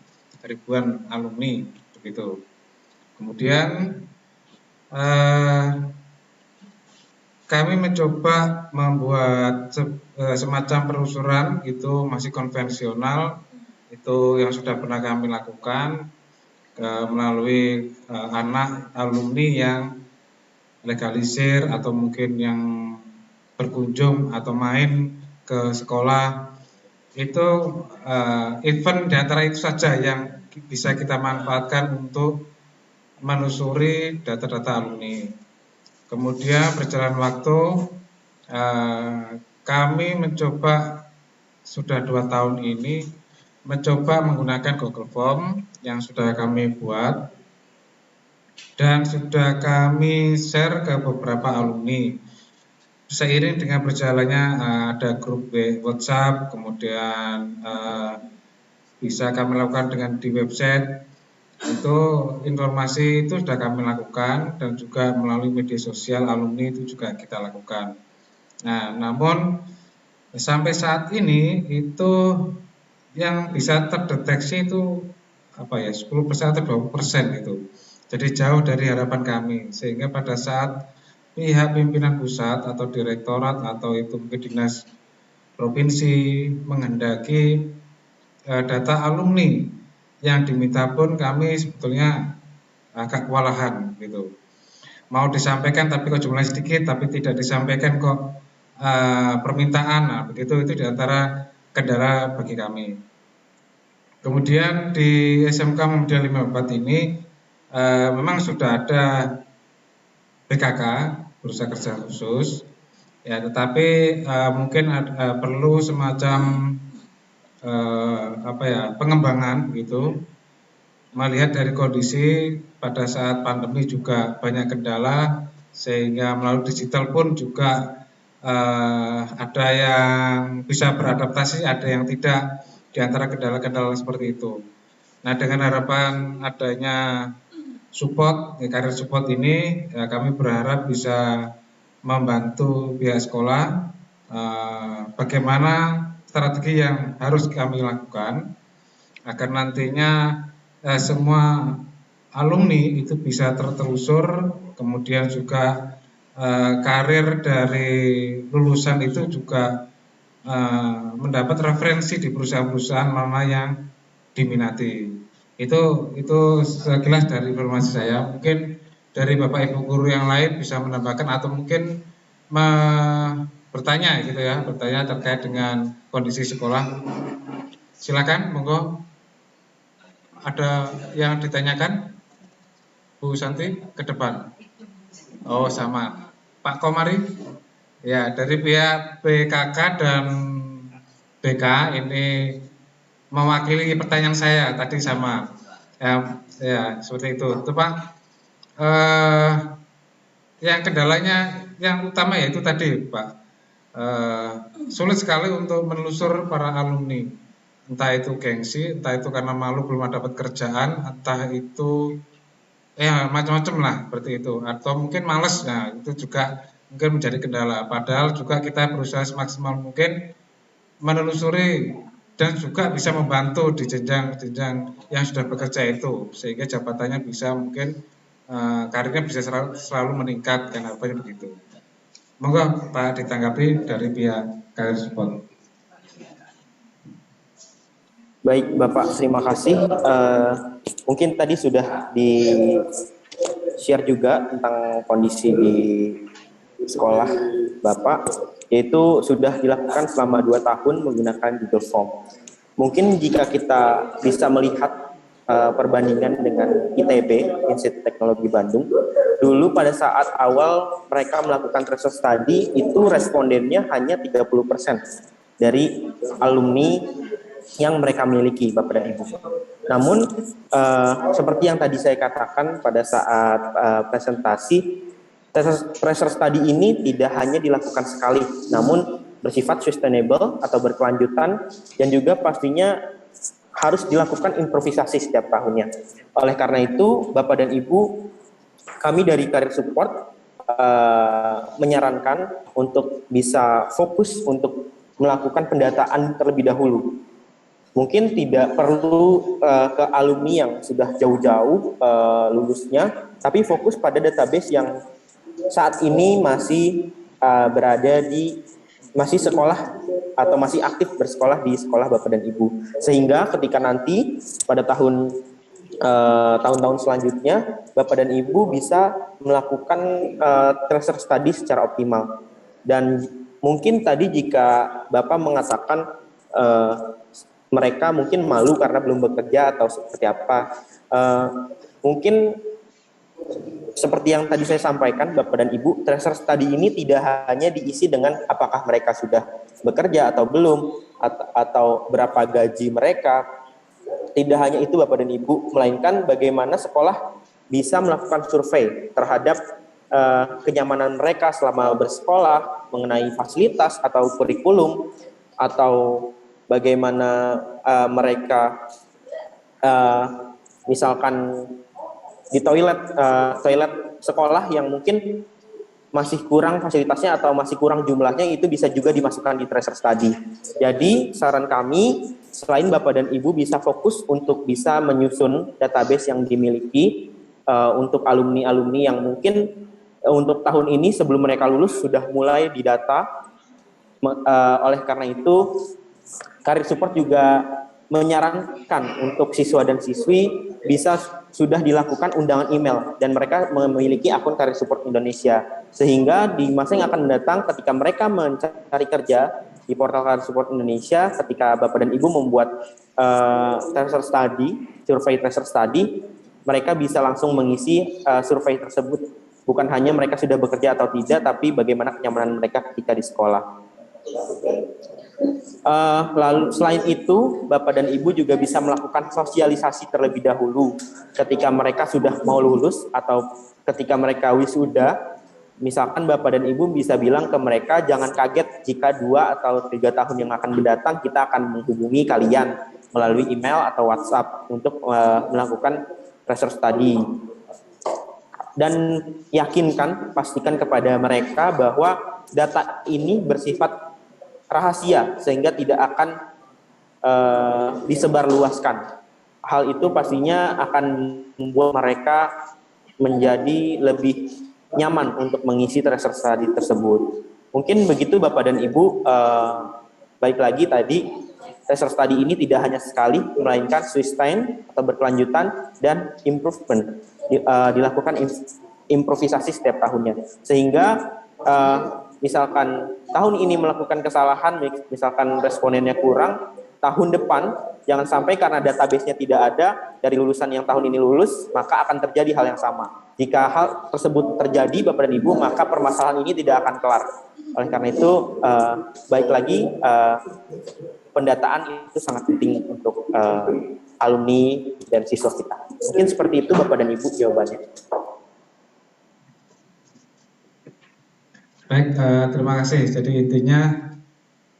alumni begitu. Kemudian kami mencoba membuat semacam penelusuran itu masih konvensional, itu yang sudah pernah kami lakukan melalui anak alumni yang legalisir atau mungkin yang berkunjung atau main ke sekolah. Itu event di antara itu saja yang bisa kita manfaatkan untuk menelusuri data-data alumni. Kemudian berjalan waktu kami mencoba sudah 2 tahun ini mencoba menggunakan Google Form yang sudah kami buat dan sudah kami share ke beberapa alumni. Seiring dengan berjalannya ada grup WhatsApp, kemudian bisa kami lakukan dengan di website. Itu informasi itu sudah kami lakukan dan juga melalui media sosial alumni itu juga kita lakukan. Nah, namun sampai saat ini itu yang bisa terdeteksi itu 10% atau 20% itu. Jadi jauh dari harapan kami, sehingga pada saat pihak pimpinan pusat atau direktorat atau itu mungkin dinas provinsi menghendaki data alumni yang diminta pun kami sebetulnya agak kewalahan gitu. Mau disampaikan tapi kok jumlahnya sedikit, tapi tidak disampaikan kok permintaan, begitu itu diantara kendala bagi kami. Kemudian di SMK Muhammadiyah 54 ini memang sudah ada BKK, Bursa Kerja Khusus, ya, tetapi mungkin perlu semacam pengembangan gitu. Melihat dari kondisi pada saat pandemi juga banyak kendala, sehingga melalui digital pun juga ada yang bisa beradaptasi, ada yang tidak, di antara kendala-kendala seperti itu. Nah, dengan harapan adanya support, Career Support ini, ya, kami berharap bisa membantu pihak sekolah bagaimana strategi yang harus kami lakukan agar nantinya semua alumni itu bisa tertelusur, kemudian juga karir dari lulusan itu juga mendapat referensi di perusahaan-perusahaan mana yang diminati. Itu sekilas dari informasi saya. Mungkin dari Bapak Ibu guru yang lain bisa menambahkan atau mungkin bertanya gitu ya, bertanya terkait dengan kondisi sekolah. Silakan, monggo. Ada yang ditanyakan? Bu Santi ke depan. Oh, sama. Pak Komari? Ya, dari pihak BKK dan BK ini mewakili pertanyaan saya tadi sama. Ya seperti itu. Itu Pak. Eh, yang kendalanya yang utama yaitu tadi Pak. Sulit sekali untuk menelusur para alumni. Entah itu gengsi, entah itu karena malu belum dapat kerjaan, entah itu ya macam-macam lah seperti itu. Atau mungkin malas, nah itu juga mungkin menjadi kendala. Padahal juga kita berusaha semaksimal mungkin menelusuri dan juga bisa membantu di jenjang-jenjang yang sudah bekerja itu, sehingga jabatannya bisa mungkin karirnya bisa selalu meningkat dan harapannya begitu. Monggo Pak ditanggapi dari pihak Karir Support. Baik Bapak, terima kasih. Mungkin tadi sudah di-share juga tentang kondisi di sekolah Bapak, yaitu sudah dilakukan selama 2 tahun menggunakan Google Form. Mungkin jika kita bisa melihat perbandingan dengan ITB, Institut Teknologi Bandung, dulu pada saat awal mereka melakukan tracer study, itu respondennya hanya 30% dari alumni yang mereka miliki, Bapak dan Ibu. Namun, seperti yang tadi saya katakan pada saat presentasi, tracer study ini tidak hanya dilakukan sekali, namun bersifat sustainable atau berkelanjutan, dan juga pastinya harus dilakukan improvisasi setiap tahunnya. Oleh karena itu, Bapak dan Ibu, kami dari Karir Support menyarankan untuk bisa fokus untuk melakukan pendataan terlebih dahulu. Mungkin tidak perlu ke alumni yang sudah jauh-jauh lulusnya, tapi fokus pada database yang saat ini masih berada di masih sekolah atau masih aktif bersekolah di sekolah Bapak dan Ibu, sehingga ketika nanti pada tahun-tahun selanjutnya Bapak dan Ibu bisa melakukan tracer study secara optimal. Dan mungkin tadi jika Bapak mengatakan mereka mungkin malu karena belum bekerja atau seperti apa, mungkin seperti yang tadi saya sampaikan Bapak dan Ibu, tracer study ini tidak hanya diisi dengan apakah mereka sudah bekerja atau belum, atau berapa gaji mereka. Tidak hanya itu Bapak dan Ibu, melainkan bagaimana sekolah bisa melakukan survei terhadap kenyamanan mereka selama bersekolah, mengenai fasilitas atau kurikulum, atau bagaimana mereka misalkan di toilet sekolah yang mungkin masih kurang fasilitasnya atau masih kurang jumlahnya, itu bisa juga dimasukkan di tracer study. Jadi saran kami, selain Bapak dan Ibu bisa fokus untuk bisa menyusun database yang dimiliki untuk alumni-alumni yang mungkin untuk tahun ini sebelum mereka lulus sudah mulai didata. Oleh karena itu Karir Support juga menyarankan untuk siswa dan siswi bisa sudah dilakukan undangan email dan mereka memiliki akun Karir Support Indonesia, sehingga di masa yang akan mendatang ketika mereka mencari kerja di portal Karir Support Indonesia, ketika Bapak dan Ibu membuat tracer study, survei tracer study, mereka bisa langsung mengisi survei tersebut, bukan hanya mereka sudah bekerja atau tidak, tapi bagaimana kenyamanan mereka ketika di sekolah. Lalu selain itu Bapak dan Ibu juga bisa melakukan sosialisasi terlebih dahulu ketika mereka sudah mau lulus atau ketika mereka wisuda. Misalkan Bapak dan Ibu bisa bilang ke mereka, jangan kaget jika 2 atau 3 tahun yang akan mendatang kita akan menghubungi kalian melalui email atau WhatsApp untuk melakukan tracer study. Dan yakinkan, pastikan kepada mereka bahwa data ini bersifat rahasia sehingga tidak akan disebarluaskan. Hal itu pastinya akan membuat mereka menjadi lebih nyaman untuk mengisi tracer study tersebut. Mungkin begitu Bapak dan Ibu. Baik lagi tadi, tracer study ini tidak hanya sekali, melainkan sustain atau berkelanjutan dan improvement, dilakukan improvisasi setiap tahunnya, sehingga misalkan tahun ini melakukan kesalahan, misalkan respondennya kurang, tahun depan jangan sampai karena database-nya tidak ada dari lulusan yang tahun ini lulus, maka akan terjadi hal yang sama. Jika hal tersebut terjadi Bapak dan Ibu, maka permasalahan ini tidak akan kelar. Oleh karena itu, baik lagi, pendataan itu sangat penting untuk alumni dan siswa kita. Mungkin seperti itu Bapak dan Ibu jawabannya. Baik, terima kasih. Jadi intinya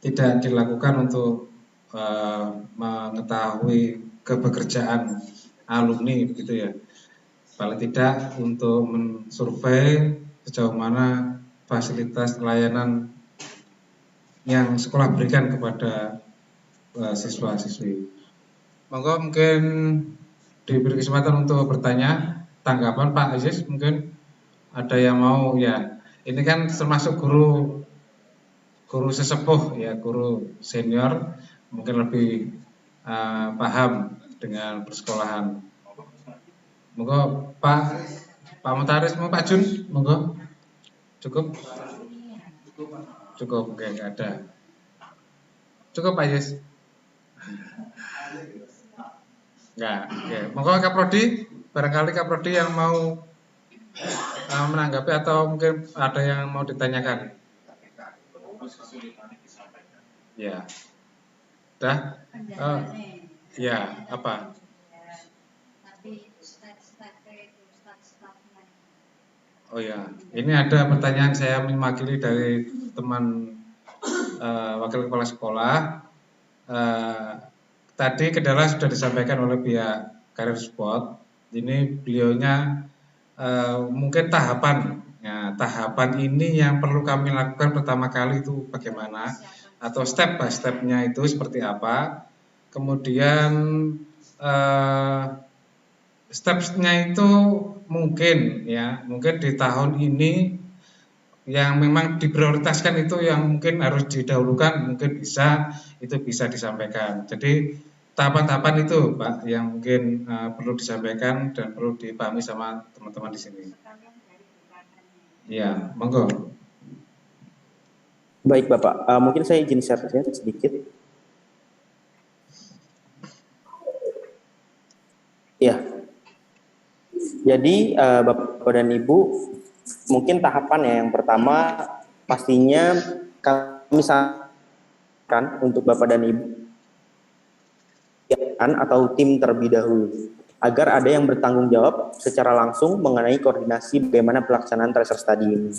tidak dilakukan untuk mengetahui kebekerjaan alumni begitu ya. Paling tidak untuk mensurvei sejauh mana fasilitas layanan yang sekolah berikan kepada siswa-siswi. Monggo mungkin diberi kesempatan untuk bertanya, tanggapan Pak Aziz, mungkin ada yang mau ya. Ini kan termasuk guru sesepuh ya, guru senior, mungkin lebih paham dengan persekolahan. Monggo Pak Mutaris, mau Pak Jun, monggo. Cukup, oke, nggak ada. Cukup Pak Aziz. Enggak, oke. Monggo Kaprodi, barangkali Kaprodi yang mau menanggapi atau mungkin ada yang mau ditanyakan. Ya, dah. Ya, apa? Oh ya, ini ada pertanyaan saya mewakili dari teman wakil kepala sekolah. Tadi kendala sudah disampaikan oleh pihak Career Support. Ini beliaunya mungkin tahapan ini yang perlu kami lakukan pertama kali itu bagaimana, atau step by stepnya itu seperti apa. Kemudian stepnya itu mungkin di tahun ini yang memang diprioritaskan itu yang mungkin harus didahulukan, mungkin bisa disampaikan. Jadi tahapan-tahapan itu Pak yang mungkin perlu disampaikan dan perlu dipahami sama teman-teman di sini. Ya, monggo. Baik Bapak, mungkin saya izin share sedikit. Ya, jadi Bapak dan Ibu, mungkin tahapan yang pertama pastinya kami sarankan untuk Bapak dan Ibu atau tim terlebih dahulu agar ada yang bertanggung jawab secara langsung mengenai koordinasi bagaimana pelaksanaan tracer study ini.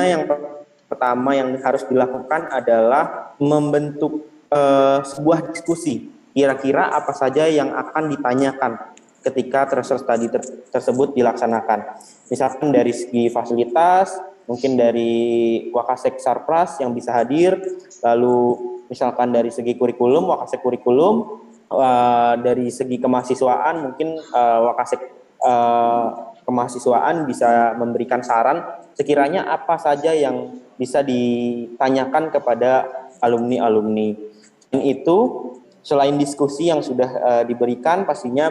Yang pertama yang harus dilakukan adalah membentuk sebuah diskusi. Kira-kira apa saja yang akan ditanyakan ketika tracer study tersebut dilaksanakan. Misalkan dari segi fasilitas, mungkin dari Wakasek Sarpras yang bisa hadir, lalu misalkan dari segi kurikulum, Wakasek kurikulum, dari segi kemahasiswaan, mungkin Wakasek kemahasiswaan bisa memberikan saran sekiranya apa saja yang bisa ditanyakan kepada alumni-alumni. Dan itu selain diskusi yang sudah diberikan, pastinya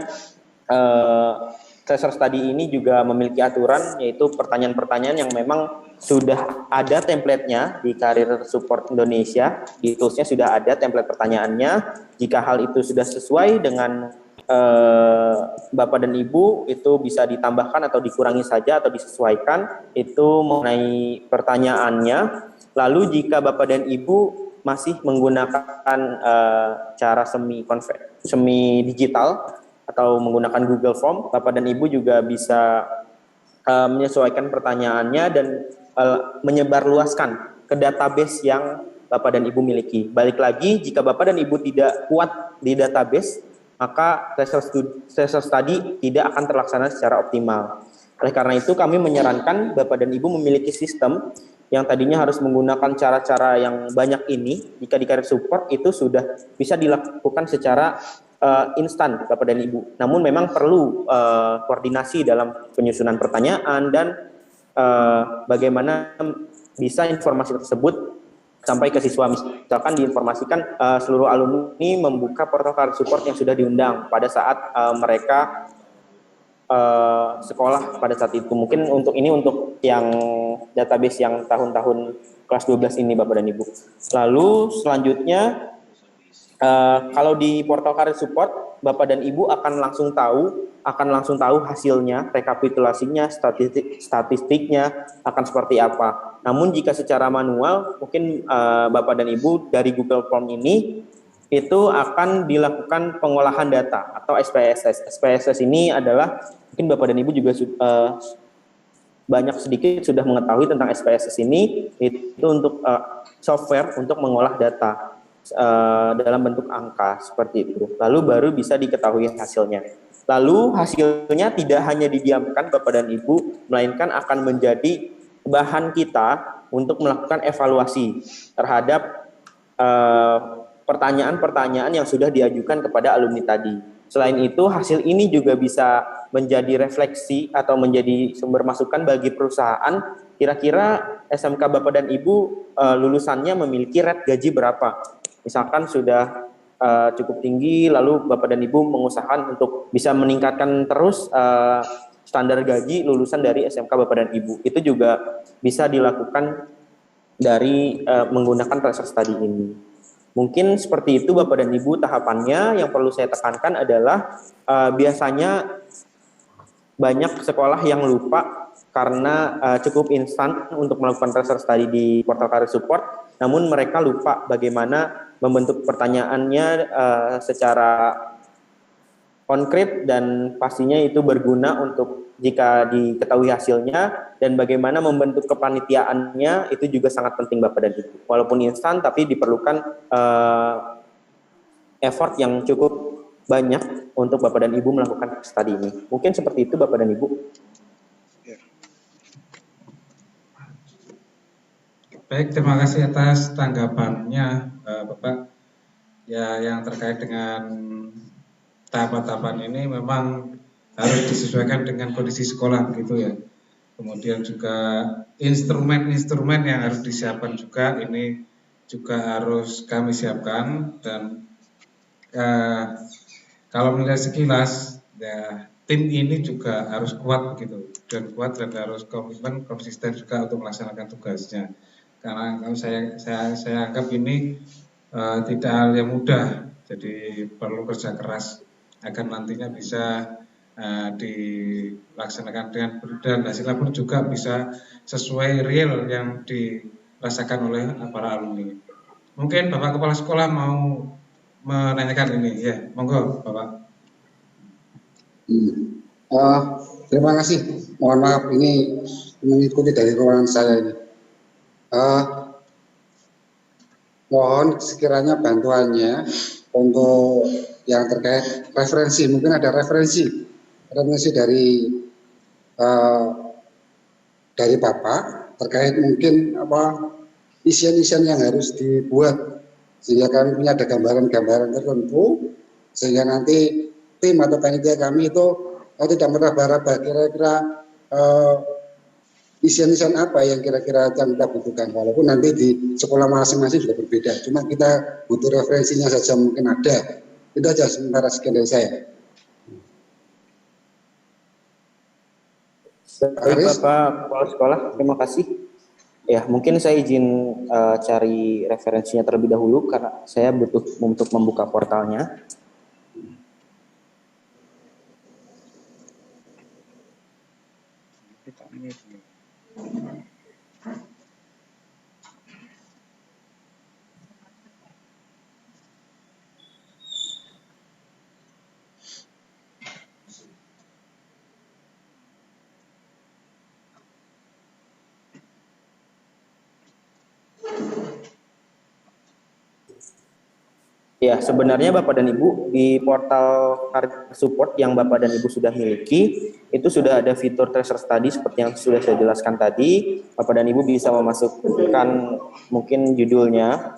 tracer study ini juga memiliki aturan, yaitu pertanyaan-pertanyaan yang memang sudah ada template-nya di Career Support Indonesia. Di tools-nya sudah ada template pertanyaannya. Jika hal itu sudah sesuai dengan Bapak dan Ibu, itu bisa ditambahkan atau dikurangi saja atau disesuaikan itu mengenai pertanyaannya. Lalu jika Bapak dan Ibu masih menggunakan cara semi digital atau menggunakan Google Form, Bapak dan Ibu juga bisa menyesuaikan pertanyaannya dan menyebarluaskan ke database yang Bapak dan Ibu miliki. Balik lagi, jika Bapak dan Ibu tidak kuat di database, maka tracer study tidak akan terlaksana secara optimal. Oleh karena itu, kami menyarankan Bapak dan Ibu memiliki sistem yang tadinya harus menggunakan cara-cara yang banyak ini, jika di Career Support itu sudah bisa dilakukan secara instan Bapak dan Ibu. Namun memang perlu koordinasi dalam penyusunan pertanyaan dan bagaimana bisa informasi tersebut sampai ke siswa. Misalkan diinformasikan seluruh alumni membuka portal Career Support yang sudah diundang pada saat mereka sekolah pada saat itu. Mungkin untuk yang database yang tahun-tahun kelas 12 ini Bapak dan Ibu. Lalu selanjutnya Kalau di portal Career Support, Bapak dan Ibu akan langsung tahu hasilnya, rekapitulasinya, statistiknya akan seperti apa. Namun jika secara manual, mungkin Bapak dan Ibu dari Google Form ini itu akan dilakukan pengolahan data atau SPSS. SPSS ini adalah mungkin Bapak dan Ibu juga banyak sedikit sudah mengetahui tentang SPSS ini, itu untuk software untuk mengolah data dalam bentuk angka seperti itu. Lalu baru bisa diketahui hasilnya. Lalu hasilnya tidak hanya didiamkan Bapak dan Ibu, melainkan akan menjadi bahan kita untuk melakukan evaluasi terhadap pertanyaan-pertanyaan yang sudah diajukan kepada alumni tadi. Selain itu, hasil ini juga bisa menjadi refleksi atau menjadi sumber masukan bagi perusahaan. Kira-kira SMK Bapak dan Ibu lulusannya memiliki rate gaji berapa? Misalkan sudah cukup tinggi, lalu Bapak dan Ibu mengusahakan untuk bisa meningkatkan terus standar gaji lulusan dari SMK Bapak dan Ibu. Itu juga bisa dilakukan dari menggunakan tracer study ini. Mungkin seperti itu Bapak dan Ibu tahapannya. Yang perlu saya tekankan adalah biasanya banyak sekolah yang lupa karena cukup instan untuk melakukan tracer study di portal Career Support, namun mereka lupa bagaimana membentuk pertanyaannya secara konkret dan pastinya itu berguna untuk jika diketahui hasilnya, dan bagaimana membentuk kepanitiaannya itu juga sangat penting Bapak dan Ibu. Walaupun instan tapi diperlukan effort yang cukup banyak untuk Bapak dan Ibu melakukan studi ini. Mungkin seperti itu Bapak dan Ibu. Baik, terima kasih atas tanggapannya Bapak. Ya, yang terkait dengan tahapan-tahapan ini memang harus disesuaikan dengan kondisi sekolah begitu ya. Kemudian juga instrumen-instrumen yang harus disiapkan juga ini juga harus kami siapkan. Dan kalau melihat sekilas ya, tim ini juga harus kuat begitu, dan kuat dan harus komitmen konsisten juga untuk melaksanakan tugasnya. Karena kalau saya anggap ini tidak hal yang mudah, jadi perlu kerja keras agar nantinya bisa dilaksanakan dengan benar, dan hasilnya pun juga bisa sesuai real yang dirasakan oleh para alumni. Mungkin Bapak Kepala Sekolah mau menanyakan ini, ya, monggo Bapak. Terima kasih. Mohon maaf ini mengikuti dari ruangan saya ini. Mohon sekiranya bantuannya untuk yang terkait referensi. Mungkin ada referensi dari Bapak terkait mungkin isian-isian yang harus dibuat, sehingga kami punya ada gambaran-gambaran tertentu, sehingga nanti tim atau panitia kami itu tidak meraba-raba kira-kira isian-isian apa yang kira-kira yang kita butuhkan, walaupun nanti di sekolah masing-masing juga berbeda, cuma kita butuh referensinya saja mungkin ada. Itu aja sementara sekian dari saya. Baik Bapak Kepala Sekolah, terima kasih. Ya, mungkin saya izin cari referensinya terlebih dahulu karena saya butuh untuk membuka portalnya. Ya, sebenarnya Bapak dan Ibu di portal Career Support yang Bapak dan Ibu sudah miliki, itu sudah ada fitur tracer study seperti yang sudah saya jelaskan tadi. Bapak dan Ibu bisa memasukkan mungkin judulnya.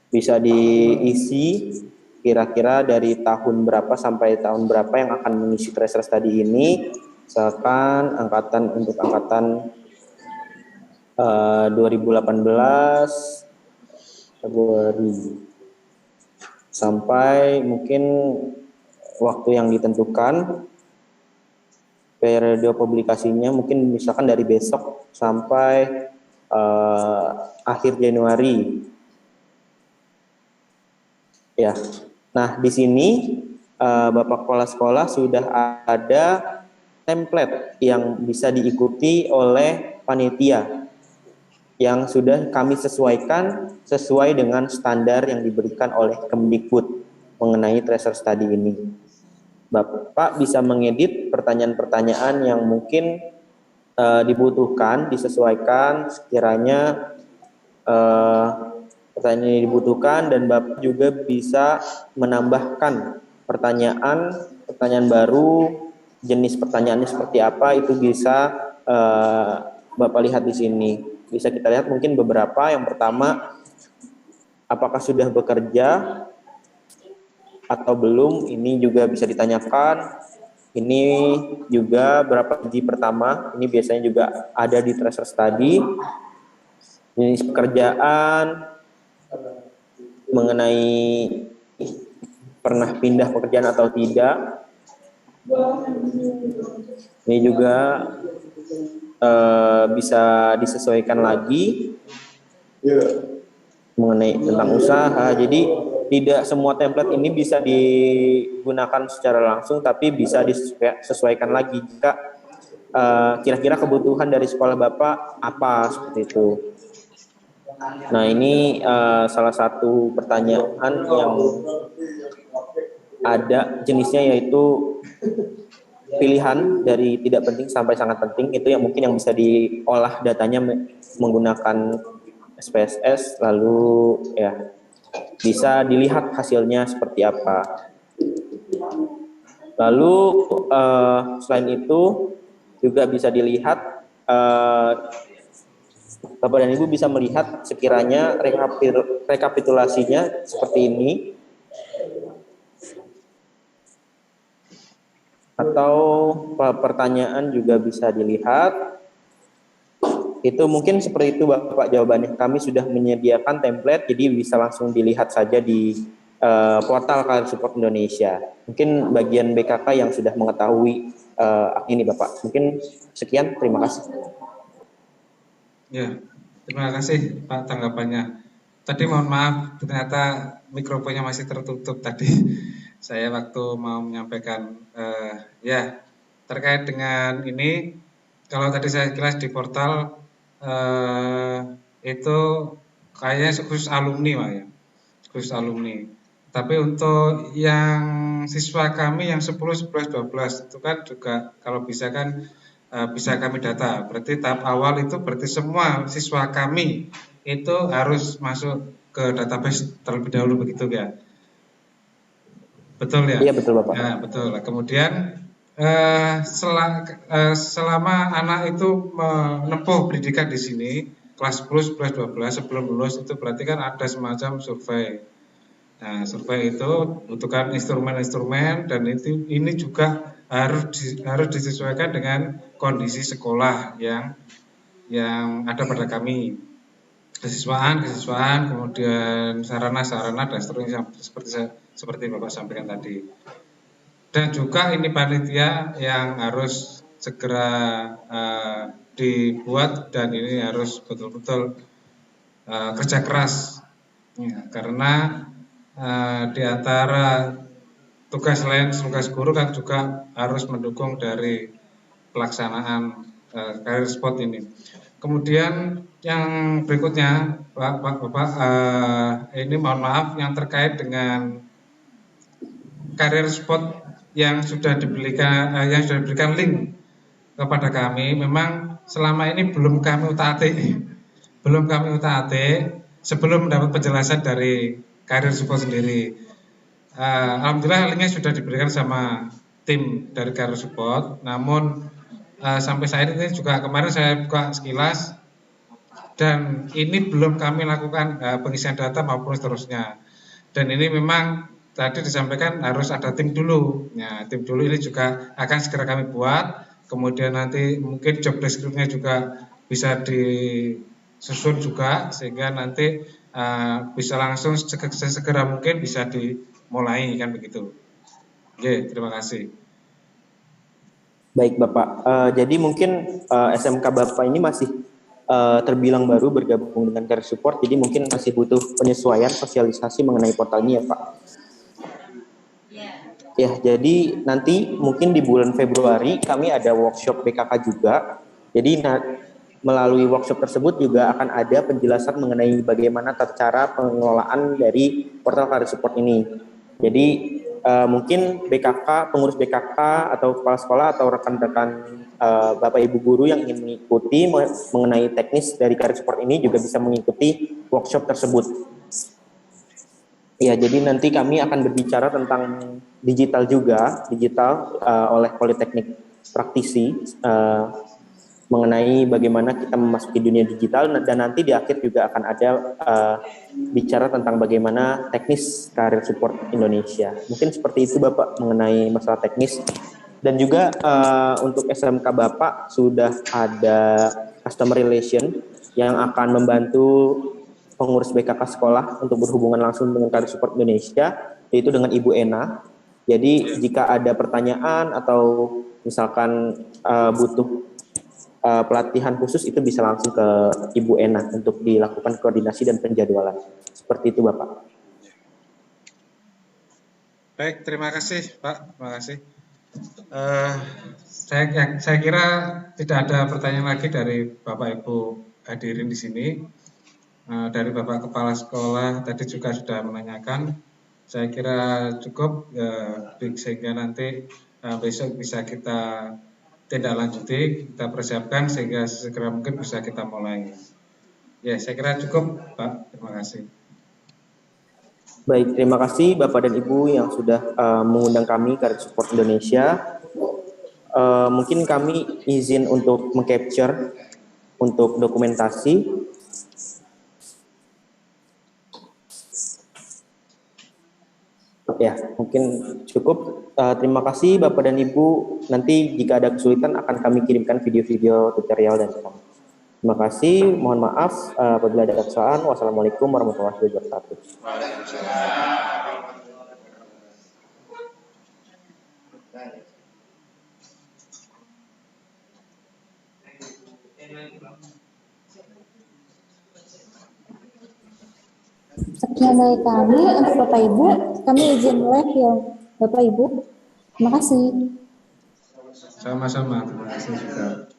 Bisa diisi kira-kira dari tahun berapa sampai tahun berapa yang akan mengisi tracer study ini. Misalkan untuk angkatan 2018 Februari sampai mungkin waktu yang ditentukan, periode publikasinya mungkin misalkan dari besok sampai akhir Januari. Ya. Nah, di sini Bapak Kepala Sekolah sudah ada template yang bisa diikuti oleh panitia yang sudah kami sesuaikan sesuai dengan standar yang diberikan oleh Kemdikbud mengenai tracer study ini. Bapak bisa mengedit pertanyaan-pertanyaan yang mungkin dibutuhkan, disesuaikan sekiranya pertanyaan ini dibutuhkan, dan Bapak juga bisa menambahkan pertanyaan baru, jenis pertanyaannya seperti apa, itu bisa Bapak lihat di sini. Bisa kita lihat mungkin beberapa. Yang pertama, apakah sudah bekerja atau belum? Ini juga bisa ditanyakan. Ini juga berapa gaji pertama? Ini biasanya juga ada di tracer study. Jenis pekerjaan, mengenai pernah pindah pekerjaan atau tidak. Ini juga bisa disesuaikan lagi mengenai tentang usaha. Jadi tidak semua template ini bisa digunakan secara langsung, tapi bisa disesuaikan lagi jika kira-kira kebutuhan dari sekolah Bapak apa, seperti itu. Nah, ini salah satu pertanyaan yang ada jenisnya, yaitu pilihan dari tidak penting sampai sangat penting. Itu yang mungkin yang bisa diolah datanya menggunakan SPSS, lalu ya bisa dilihat hasilnya seperti apa. Lalu selain itu juga bisa dilihat, Bapak dan Ibu bisa melihat sekiranya rekapitulasinya seperti ini, atau pertanyaan juga bisa dilihat. Itu mungkin seperti itu Bapak jawabannya. Kami sudah menyediakan template, jadi bisa langsung dilihat saja di portal Career Support Indonesia. Mungkin bagian BKK yang sudah mengetahui ini Bapak. Mungkin sekian, terima kasih. Ya, terima kasih Pak tanggapannya. Tadi mohon maaf, ternyata mikrofonnya masih tertutup tadi. Saya waktu mau menyampaikan ya terkait dengan ini, kalau tadi saya kilas di portal itu kayaknya khusus alumni Pak ya, khusus alumni. Tapi untuk yang siswa kami yang 10, 11, 12 itu kan juga kalau bisa kan bisa kami data. Berarti tahap awal itu berarti semua siswa kami itu harus masuk ke database terlebih dahulu, begitu ya? Betul ya? Iya betul Bapak. Ya, betul. Kemudian selama anak itu menempuh pendidikan di sini kelas 10, 11, 12 sebelum lulus itu berarti kan ada semacam survei. Nah, survei itu membutuhkan instrumen-instrumen, dan ini juga harus disesuaikan dengan kondisi sekolah yang ada pada kami. Kesiswaan, kemudian sarana-sarana dan seterusnya seperti Bapak sampaikan tadi. Dan juga ini panitia yang harus segera dibuat, dan ini harus betul-betul kerja keras ya, karena di antara tugas lain, tugas guru kan juga harus mendukung dari pelaksanaan career spot ini. Kemudian yang berikutnya, Bapak, ini mohon maaf yang terkait dengan career spot yang sudah diberikan link kepada kami. Memang selama ini belum kami utak-atik sebelum mendapat penjelasan dari career support sendiri. Alhamdulillah linknya sudah diberikan sama tim dari career support. Namun sampai saat ini juga kemarin saya buka sekilas, dan ini belum kami lakukan pengisian data maupun seterusnya. Dan ini memang tadi disampaikan harus ada tim dulu. Ya, tim dulu ini juga akan segera kami buat. Kemudian nanti mungkin job description-nya juga bisa disusun juga, sehingga nanti bisa langsung segera mungkin bisa dimulai, kan begitu. Oke, terima kasih. Baik Bapak, jadi mungkin SMK Bapak ini masih terbilang baru bergabung dengan Career Support, jadi mungkin masih butuh penyesuaian sosialisasi mengenai portal ini ya Pak. Ya, jadi nanti mungkin di bulan Februari kami ada workshop BKK juga. Jadi melalui workshop tersebut juga akan ada penjelasan mengenai bagaimana tata cara pengelolaan dari portal Career Support ini. Jadi mungkin BKK, pengurus BKK atau kepala sekolah atau rekan-rekan Bapak Ibu guru yang ingin mengikuti mengenai teknis dari Career Support ini juga bisa mengikuti workshop tersebut. Ya, jadi nanti kami akan berbicara tentang digital juga, oleh Politeknik Praktisi mengenai bagaimana kita memasuki dunia digital, dan nanti di akhir juga akan ada bicara tentang bagaimana teknis Career Support Indonesia. Mungkin seperti itu Bapak mengenai masalah teknis. Dan juga untuk SMK Bapak sudah ada Customer Relation yang akan membantu pengurus BKK sekolah untuk berhubungan langsung dengan Career Support Indonesia, yaitu dengan Ibu Ena. Jadi jika ada pertanyaan atau misalkan butuh pelatihan khusus, itu bisa langsung ke Ibu Ena untuk dilakukan koordinasi dan penjadwalan. Seperti itu Bapak. Baik, terima kasih Pak, terima kasih. Saya kira tidak ada pertanyaan lagi dari Bapak Ibu hadirin di sini. Dari Bapak Kepala Sekolah tadi juga sudah menanyakan. Saya kira cukup, sehingga nanti besok bisa kita tindak lanjuti, kita persiapkan sehingga segera mungkin bisa kita mulai. Ya, saya kira cukup Pak, terima kasih. Baik, terima kasih Bapak dan Ibu yang sudah mengundang kami Career Support Indonesia. Mungkin kami izin untuk meng-capture untuk dokumentasi. Ya, mungkin cukup. Terima kasih Bapak dan Ibu. Nanti jika ada kesulitan akan kami kirimkan video-video tutorial dan kami. Terima kasih. Mohon maaf apabila ada kesalahan. Wassalamualaikum warahmatullahi wabarakatuh. Sekian dari kami untuk Bapak Ibu. Kami izin live ya Bapak Ibu. Terima kasih. Sama-sama, terima kasih juga.